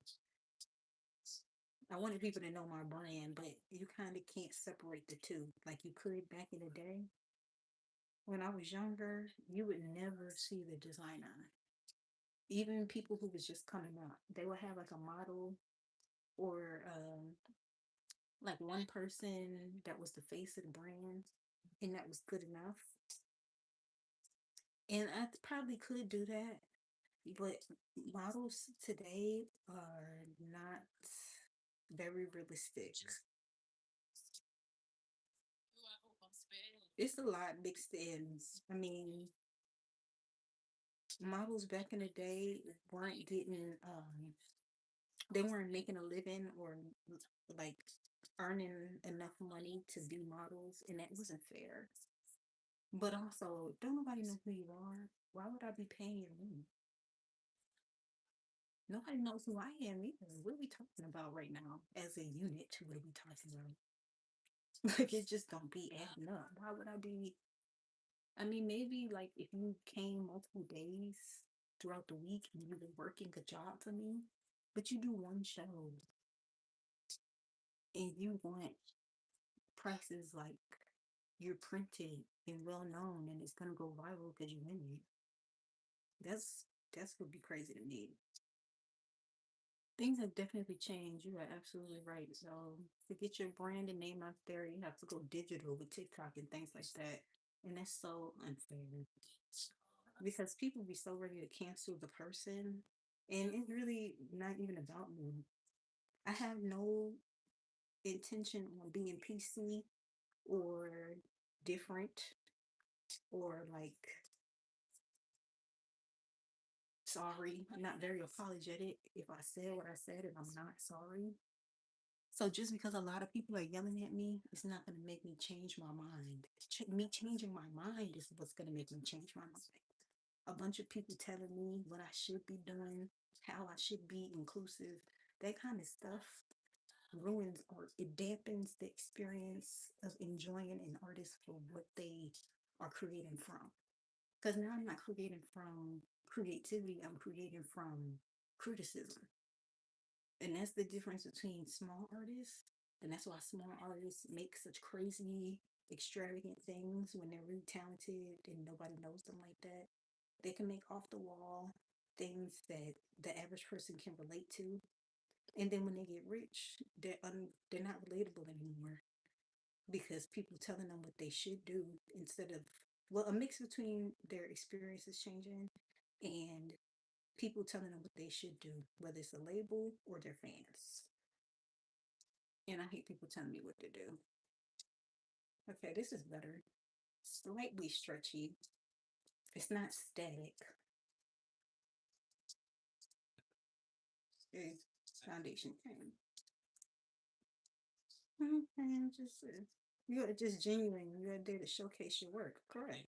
[SPEAKER 2] I wanted people to know my brand, but you kind of can't separate the two like you could back in the day. When I was younger, you would never see the designer. Even people who was just coming up, they would have like a model or like one person that was the face of the brand, and that was good enough. And I probably could do that, but models today are not very realistic. It's a lot mixed in. I mean, models back in the day weren't getting they weren't making a living or like earning enough money to be models, and that wasn't fair. But also, don't nobody know who you are. Why would I be paying your rent? Nobody knows who I am either. What are we talking about right now? As a unit, what are we talking about? Like it just don't be adding up. Why would I be? I mean, maybe like if you came multiple days throughout the week and you were working a job for me, but you do one show and you want prices like you're printed and well known and it's gonna go viral because you in it. That's would be crazy to me. Things have definitely changed. You are absolutely right. So to get your brand and name out there, you have to go digital with TikTok and things like that. And that's so unfair because people be so ready to cancel the person, and it's really not even about me. I have no intention on being PC or different or like sorry. I'm not very apologetic if I said what I said and I'm not sorry. So just because a lot of people are yelling at me, it's not going to make me change my mind. Me changing my mind is what's going to make me change my mind. A bunch of people telling me what I should be doing, how I should be inclusive, that kind of stuff ruins or it dampens the experience of enjoying an artist for what they are creating from. Because now I'm not creating from creativity, I'm creating from criticism. And that's the difference between small artists. And that's why small artists make such crazy, extravagant things when they're really talented and nobody knows them like that. They can make off the wall things that the average person can relate to. And then when they get rich, they're not relatable anymore because people telling them what they should do instead of well, a mix between their experiences changing and people telling them what they should do, whether it's a label or their fans. And I hate people telling me what to do. Okay, this is better. Slightly stretchy. It's not static. It's foundation cream. And just you're just genuine. You're there to showcase your work. Correct.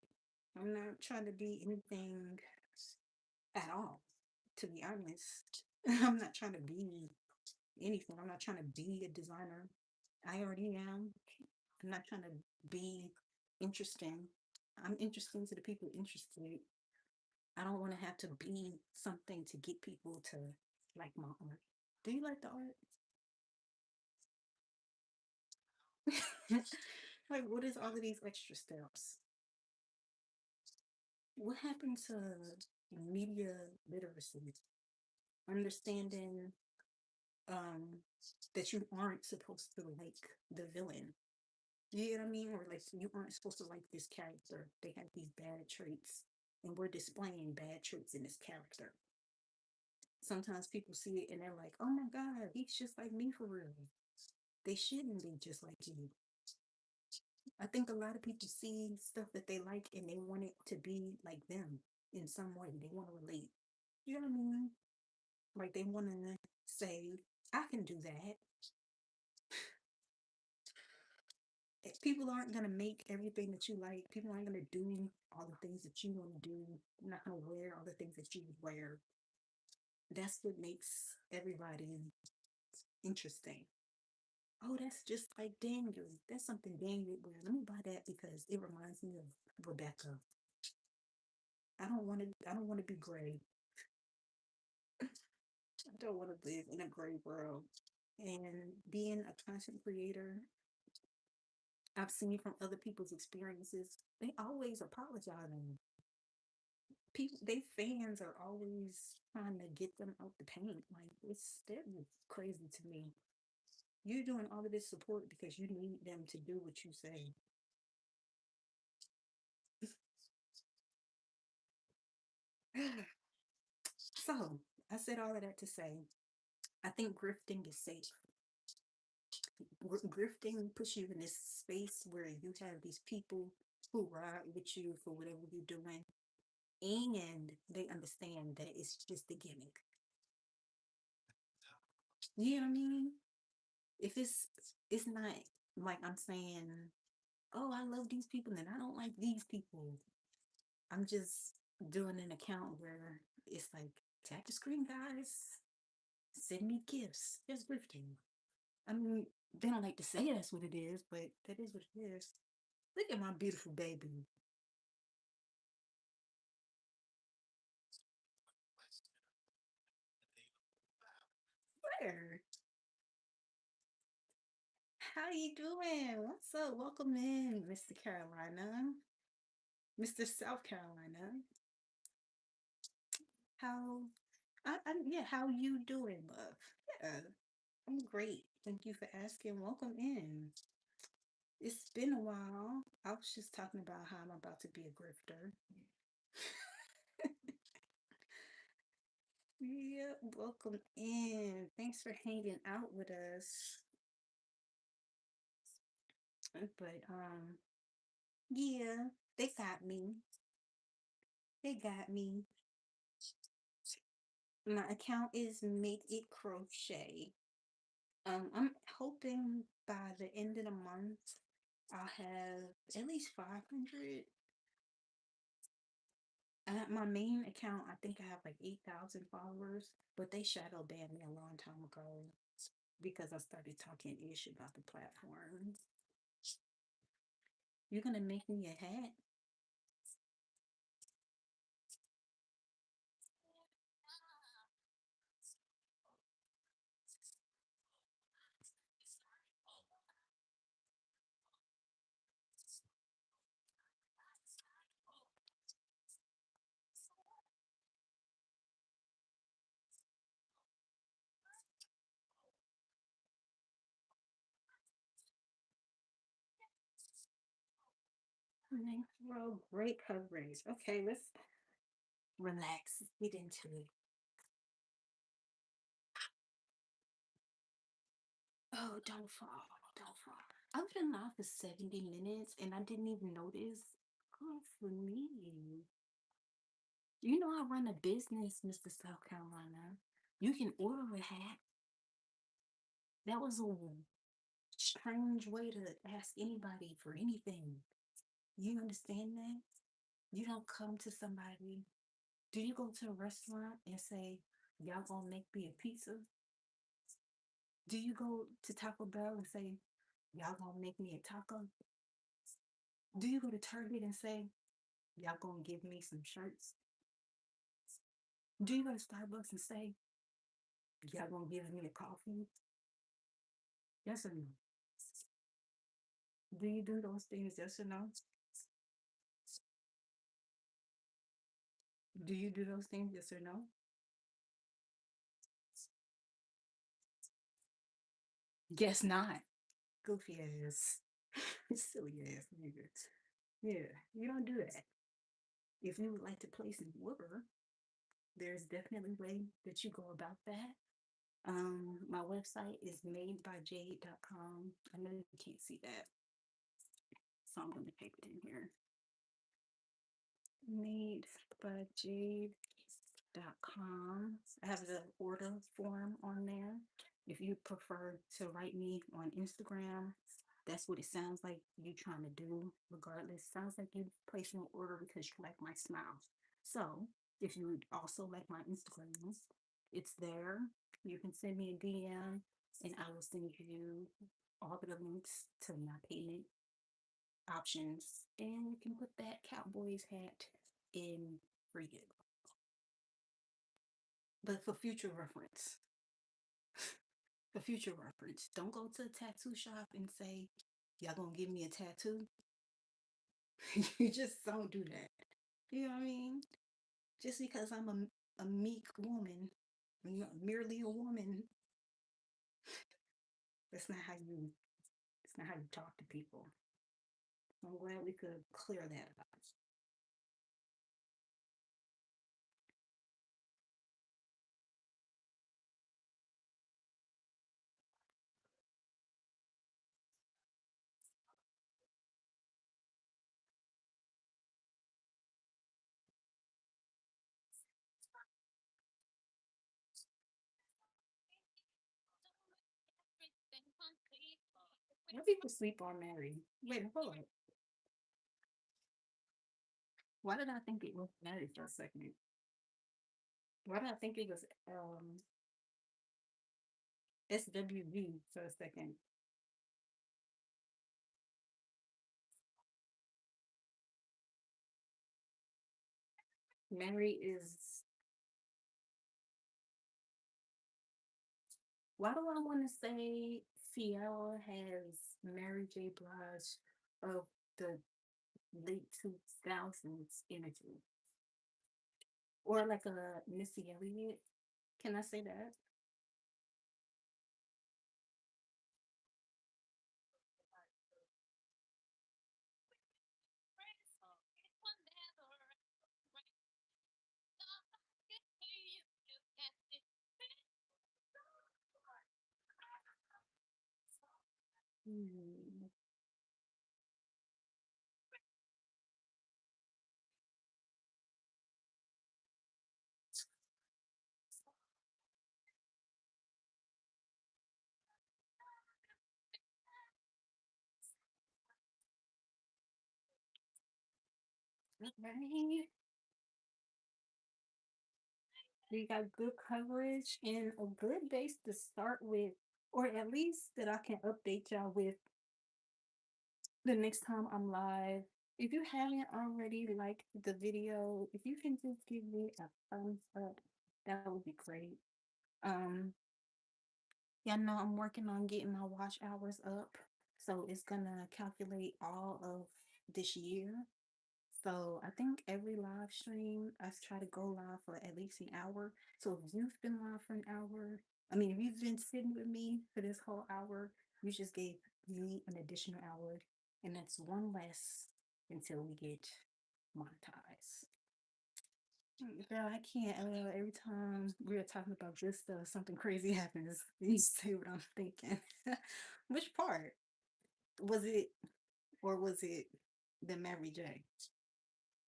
[SPEAKER 2] I'm not trying to be anything at all. To be honest, I'm not trying to be anything. I'm not trying to be a designer. I already am. I'm not trying to be interesting. I'm interesting to the people interested. I don't want to have to be something to get people to like my art. Do you like the art? Like, what is all of these extra steps? What happened to media literacy? Understanding um, that you aren't supposed to like the villain. You know what I mean? Or like you aren't supposed to like this character. They have these bad traits, and we're displaying bad traits in this character. Sometimes people see it and they're like, "Oh my God, he's just like me for real." They shouldn't be just like you. I think a lot of people see stuff that they like and they want it to be like them in some way. They want to relate. You know what I mean? Like they want to say, "I can do that." People aren't going to make everything that you like. People aren't going to do all the things that you want to do. You're not going to wear all the things that you would wear. That's what makes everybody interesting. Oh, that's just like Daniel. That's something Daniel would wear. Let me buy that because it reminds me of Rebecca. I don't want to. I don't want to be gray. don't want to live in a gray world. And being a content creator, I've seen from other people's experiences, they always apologizing. People, they fans are always trying to get them out the paint. Like it's that was crazy to me. You're doing all of this support because you need them to do what you say. So I said all of that to say, I think grifting is safe. Grifting puts you in this space where you have these people who ride with you for whatever you're doing, and they understand that it's just a gimmick. You know what I mean? If it's not like I'm saying, oh, I love these people and I don't like these people. I'm just doing an account where it's like tap the screen, guys. Send me gifts. Just grifting. I mean, they don't like to say that's what it is, but that is what it is. Look at my beautiful baby. Where? How you doing? What's up? Welcome in, Mr. Carolina. Mr. South Carolina. How yeah, how you doing, love? Yeah, I'm great. Thank you for asking. Welcome in. It's been a while. I was just talking about how I'm about to be a grifter. Yeah, welcome in. Thanks for hanging out with us. But yeah, they got me. They got me. My account is Make It Crochet. I'm hoping by the end of the month I'll have at least 500. At my main account, I think I have like 8,000 followers, but they shadow banned me a long time ago because I started talking ish about the platform. You're gonna make me a hat? Well, great coverage. Okay, let's relax. Get into it. Oh, don't fall. Don't fall. I've been live for 70 minutes and I didn't even notice. Good for me. You know I run a business, Mr. South Carolina. You can order a hat. That was a strange way to ask anybody for anything. You understand that? You don't come to somebody. Do you go to a restaurant and say, y'all gonna make me a pizza? Do you go to Taco Bell and say, y'all gonna make me a taco? Do you go to Target and say, y'all gonna give me some shirts? Do you go to Starbucks and say, y'all gonna give me a coffee? Yes or no? Do you do those things? Yes or no? Do you do those things? Yes or no? Guess not. Goofy ass. Silly ass nigga. Yeah, you don't do that. If you would like to place an order, there's definitely a way that you go about that. My website is madebybjade.com. I know you can't see that, so I'm going to type it in here. Madebybjade.com. I have the order form on there. If you prefer to write me on Instagram, that's what it sounds like you trying to do. Regardless, sounds like you placing an order because you like my smile. So if you would also like my Instagram, it's there. You can send me a DM and I will send you all of the links to my payment options, and you can put that cowboy's hat in for you. But for future reference. For future reference, don't go to a tattoo shop and say, y'all gonna give me a tattoo. You just don't do that. You know what I mean? Just because I'm a meek woman, merely a woman, that's not how you it's not how you talk to people. I'm glad we could clear that up. Why people sleep on Mary? Wait, hold on. Why did I think it was Mary for a second? Why did I think it was SWV for a second? Mary is. Why do I want to say Sierra has Mary J. Blige of the late 2000s energy? Or like a Missy Elliott? Can I say that? Hmm. Right. We got good coverage and a good base to start with, or at least that I can update y'all with the next time I'm live. If you haven't already liked the video, if you can just give me a thumbs up, that would be great. Um, yeah, no, I'm working on getting my watch hours up. So it's gonna calculate all of this year. So I think every live stream, I try to go live for at least an hour. So if you've been live for an hour, I mean, if you've been sitting with me for this whole hour, you just gave me an additional hour, and that's one less until we get monetized. Girl, I can't. Every time we are talking about this stuff, something crazy happens. You see what I'm thinking? Which part was it, or was it the Mary J?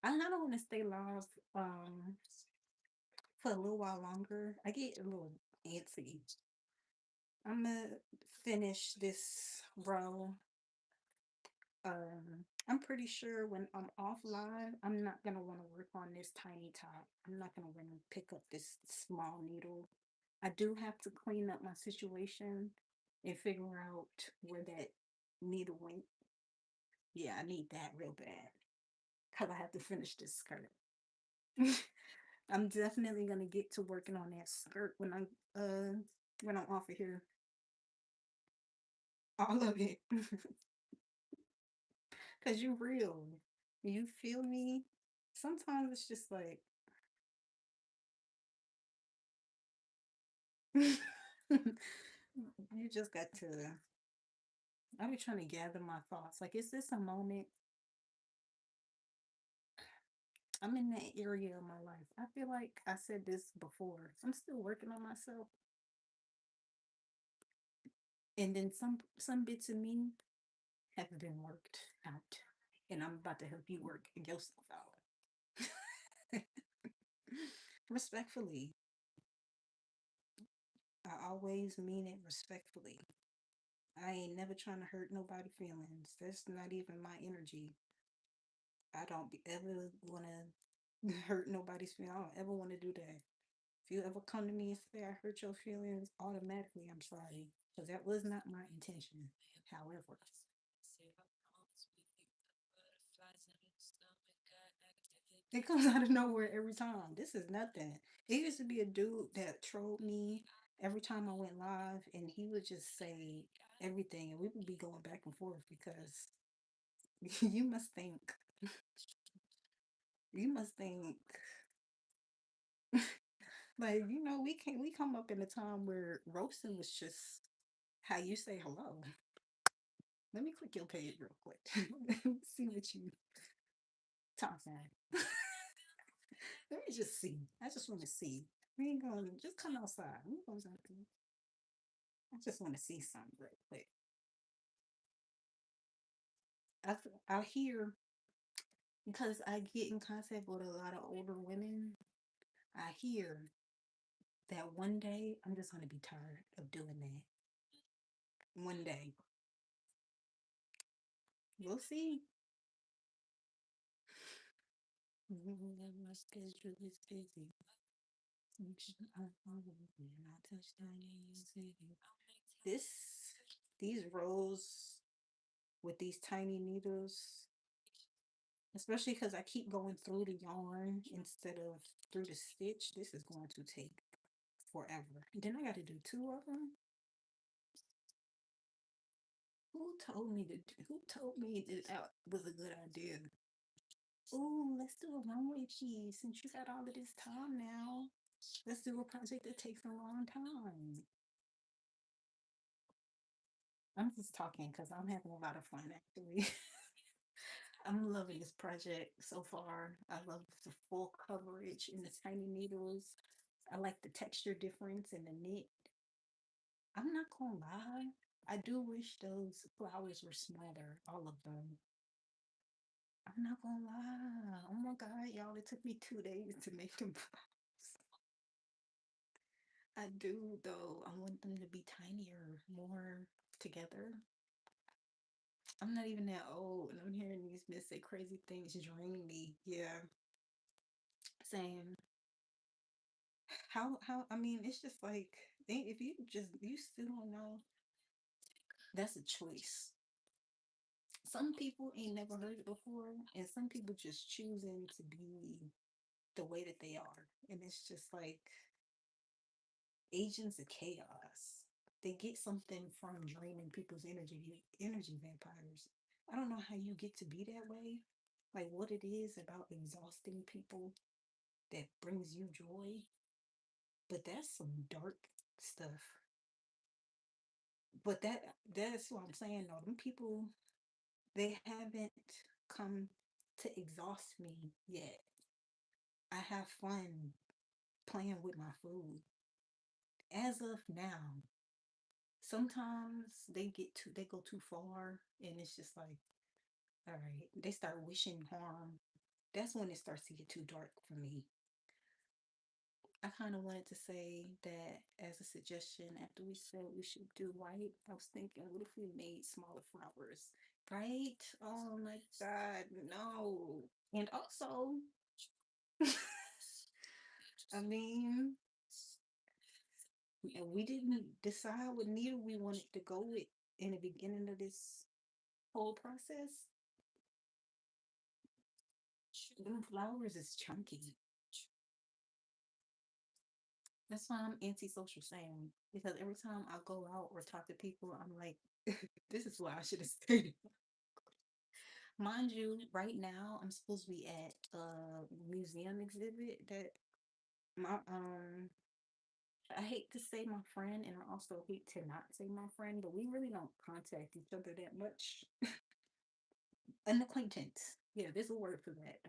[SPEAKER 2] I kind of want to stay live for a little while longer. I get a little antsy. I'm gonna finish this row. I'm pretty sure when I'm off live, I'm not gonna want to work on this tiny top. I'm not gonna want to pick up this small needle. I do have to clean up my situation and figure out where that needle went. Yeah, I need that real bad because I have to finish this skirt. I'm definitely gonna get to working on that skirt when I'm off of here. All of it. Cause you real. You feel me? Sometimes it's just like you just got to I be trying to gather my thoughts. Like, is this a moment? I'm in that area of my life. I feel like I said this before. I'm still working on myself. And then some bits of me have been worked out. And I'm about to help you work yourself out. Respectfully. I always mean it respectfully. I ain't never trying to hurt nobody's feelings. That's not even my energy. I don't ever want to hurt nobody's feelings. I don't ever want to do that. If you ever come to me and say I hurt your feelings, automatically I'm sorry. Because that was not my intention. However, it comes out of nowhere every time. This is nothing. It used to be a dude that trolled me. Every time I went live, and he would just say everything, and we would be going back and forth because you must think, you must think, like, we come up in a time where roasting was just how you say hello. Let me click your page real quick. See what you talk about. Let me just see. I just want to see. We ain't gonna just come outside. We gonna something. I just want to see something real quick. I hear because I get in contact with a lot of older women. I hear that one day I'm just gonna be tired of doing that. One day, we'll see. My schedule is busy. This, these rows with these tiny needles, especially because I keep going through the yarn instead of through the stitch, this is going to take forever. Then I got to do two of them. Who told me that that was a good idea? Oh, let's do a runway piece since you got all of this time now. Let's do a project that takes a long time. I'm just talking because I'm having a lot of fun actually. I'm loving this project so far. I love the full coverage and the tiny needles. I like the texture difference in the knit. I'm not gonna lie. I do wish those flowers were smaller, all of them. I'm not gonna lie. Oh my god, y'all, it took me 2 days to make them flowers. I do though. I want them to be tinier, more together. I'm not even that old, and I'm hearing these men say crazy things drain me. Yeah, saying how. I mean, it's just like if you still don't know, that's a choice. Some people ain't never heard it before, and some people just choosing to be the way that they are, and it's just like agents of chaos. They get something from draining people's energy vampires. I don't know how you get to be that way, like what it is about exhausting people that brings you joy, but that's some dark stuff. But that's what I'm saying though. Them people, they haven't come to exhaust me yet. I have fun playing with my food. As of now, sometimes they go too far and it's just like, all right, they start wishing harm. That's when it starts to get too dark for me. I kind of wanted to say that as a suggestion after we said we should do white. I was thinking, what if we made smaller flowers? Right? Oh my God, no. And also, I mean, we didn't decide what needle we wanted to go with in the beginning of this whole process. Them flowers is chunky. That's why I'm anti-social saying because every time I go out or talk to people, I'm like, this is why I should have stayed. Mind you, right now I'm supposed to be at a museum exhibit that my I hate to say my friend and I also hate to not say my friend, but we really don't contact each other that much. An acquaintance. Yeah, there's a word for that.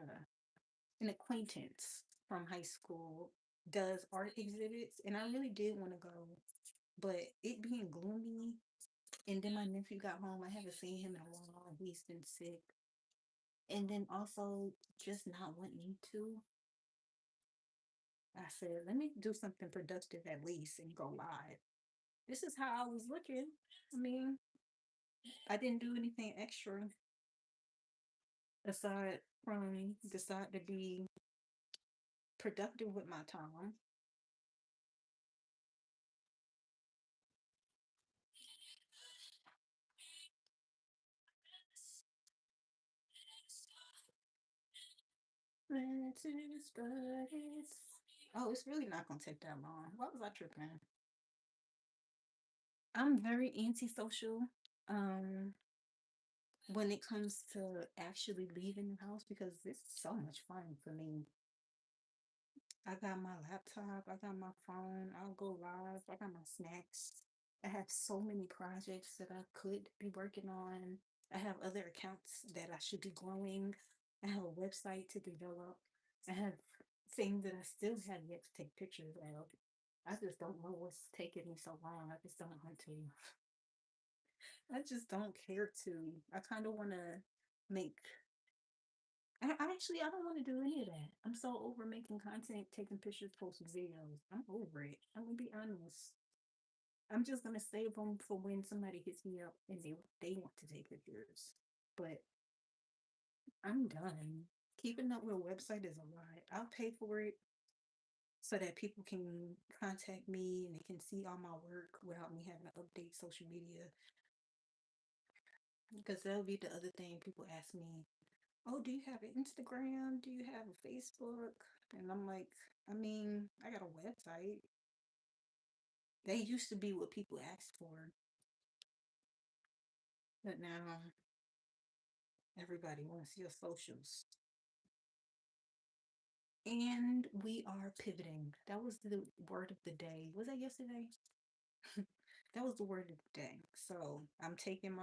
[SPEAKER 2] An acquaintance from high school does art exhibits, and I really did want to go, but it being gloomy, and then my nephew got home. I haven't seen him in a while. He's been sick, and then also just not wanting to. I said, let me do something productive at least and go live. This is how I was looking. I mean, I didn't do anything extra aside from decide to be productive with my time. Let's but it's oh, it's really not gonna take that long. Why was I tripping? I'm very antisocial. Um, when it comes to actually leaving the house because it's so much fun for me. I got my laptop, I got my phone, I'll go live, I got my snacks. I have so many projects that I could be working on. I have other accounts that I should be growing. I have a website to develop. I have things that I still have yet to take pictures of. I just don't know what's taking me so long. I just don't want to. I just don't care to. I kind of want to make I don't want to do any of that. I'm so over making content, taking pictures, posting videos. I'm over it. I'm gonna be honest. I'm just gonna save them for when somebody hits me up and they want to take pictures. But I'm done. Keeping up with a website is a lot. I'll pay for it so that people can contact me and they can see all my work without me having to update social media. Because that'll be the other thing people ask me, oh, do you have an Instagram? Do you have a Facebook? And I'm like, I mean, I got a website. They used to be what people asked for, but now everybody wants your socials. And we are pivoting. That was the word of the day. Was that yesterday? That was the word of the day. So I'm taking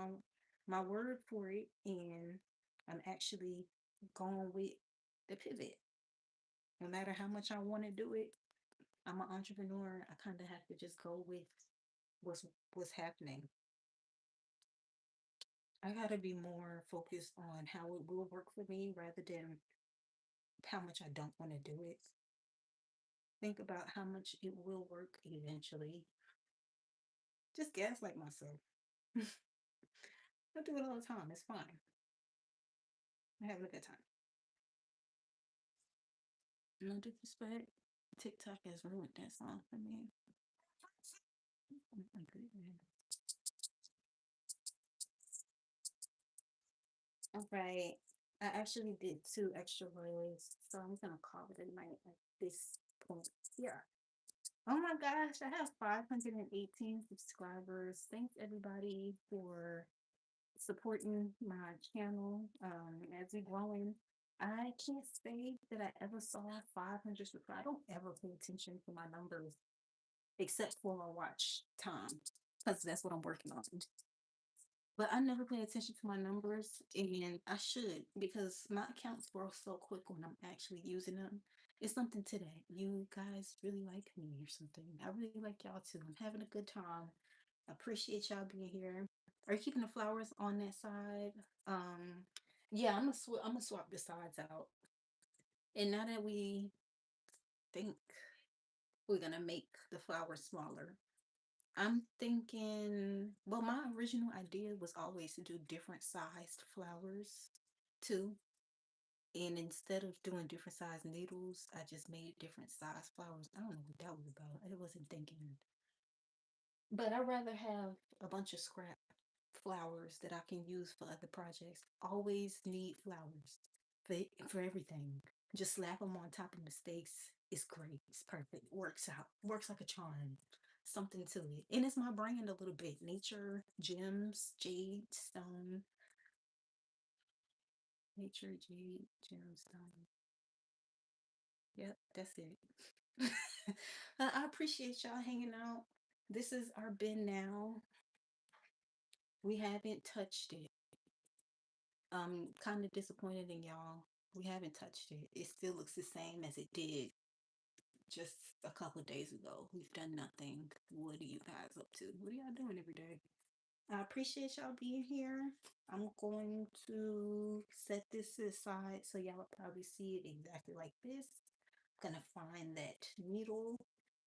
[SPEAKER 2] my word for it, and I'm actually going with the pivot. No matter how much I want to do it, I'm an entrepreneur. I kind of have to just go with what's what's happening. I gotta be more focused on how it will work for me rather than how much I don't want to do it. Think about how much it will work eventually. Just gaslight myself. I do it all the time. It's fine. I have a good time. No disrespect. TikTok has ruined that song for me. Oh my goodness. All right. I actually did two extra roles, so I'm gonna call it a night at this point. Yeah. Oh my gosh, I have 518 subscribers. Thanks everybody for supporting my channel as we growing. I can't say that I ever saw 500 subscribers. I don't ever pay attention to my numbers except for my watch time because that's what I'm working on. But I never pay attention to my numbers, and I should because my accounts grow so quick when I'm actually using them. It's something to that. You guys really like me or something. I really like y'all too. I'm having a good time. I appreciate y'all being here. Are you keeping the flowers on that side? Um, yeah, I'm gonna swap the sides out. And now that we think we're gonna make the flowers smaller, I'm thinking, well, my original idea was always to do different sized flowers too. And instead of doing different size needles, I just made different size flowers. I don't know what that was about. I wasn't thinking. But I'd rather have a bunch of scrap flowers that I can use for other projects. Always need flowers for, for everything. Just slap them on top of mistakes. It's great. It's perfect. Works out. Works like a charm. Something to it. And it's my brand a little bit. Nature, gems, jade, stone. Nature, jade, gemstone. Yep, that's it. I appreciate y'all hanging out. This is our bin now. We haven't touched it. I'm kind of disappointed in y'all. We haven't touched it. It still looks the same as it did just a couple of days ago. We've done nothing. What are you guys up to? What are y'all doing every day? I appreciate y'all being here. I'm going to set this aside so y'all will probably see it exactly like this. I'm gonna find that needle.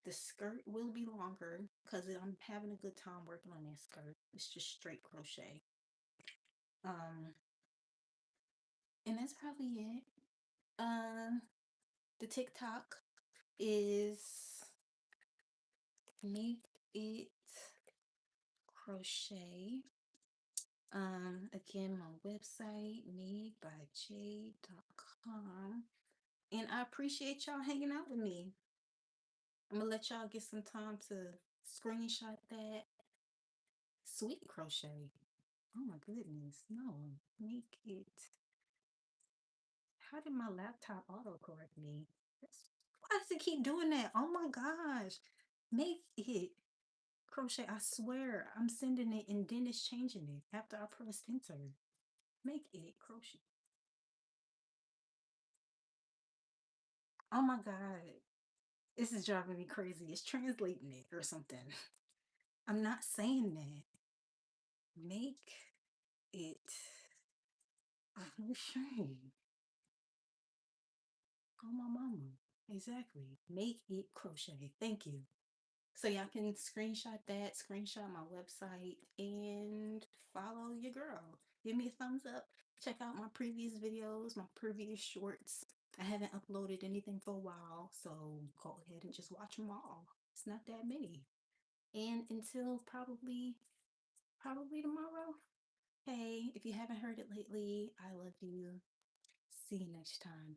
[SPEAKER 2] The skirt will be longer because I'm having a good time working on that skirt. It's just straight crochet. Um, and that's probably it. Uh, the TikTok is make it crochet. Again, my website madebyjade.com. And I appreciate y'all hanging out with me. I'm gonna let y'all get some time to screenshot that Sweet crochet. Oh my goodness. No. Make it. How did my laptop autocorrect me? Why does it keep doing that? Oh my gosh. Make it crochet. I swear I'm sending it and then it's changing it after I press enter. Make it crochet. Oh my God. This is driving me crazy. It's translating it or something. I'm not saying that. Make it crochet. Oh my mama. Exactly. Make it crochet. Thank you. So y'all can screenshot that, screenshot my website, and follow your girl. Give me a thumbs up. Check out my previous videos, my previous shorts. I haven't uploaded anything for a while, so go ahead and just watch them all. It's not that many. And until probably tomorrow. Hey, if you haven't heard it lately, I love you. See you next time.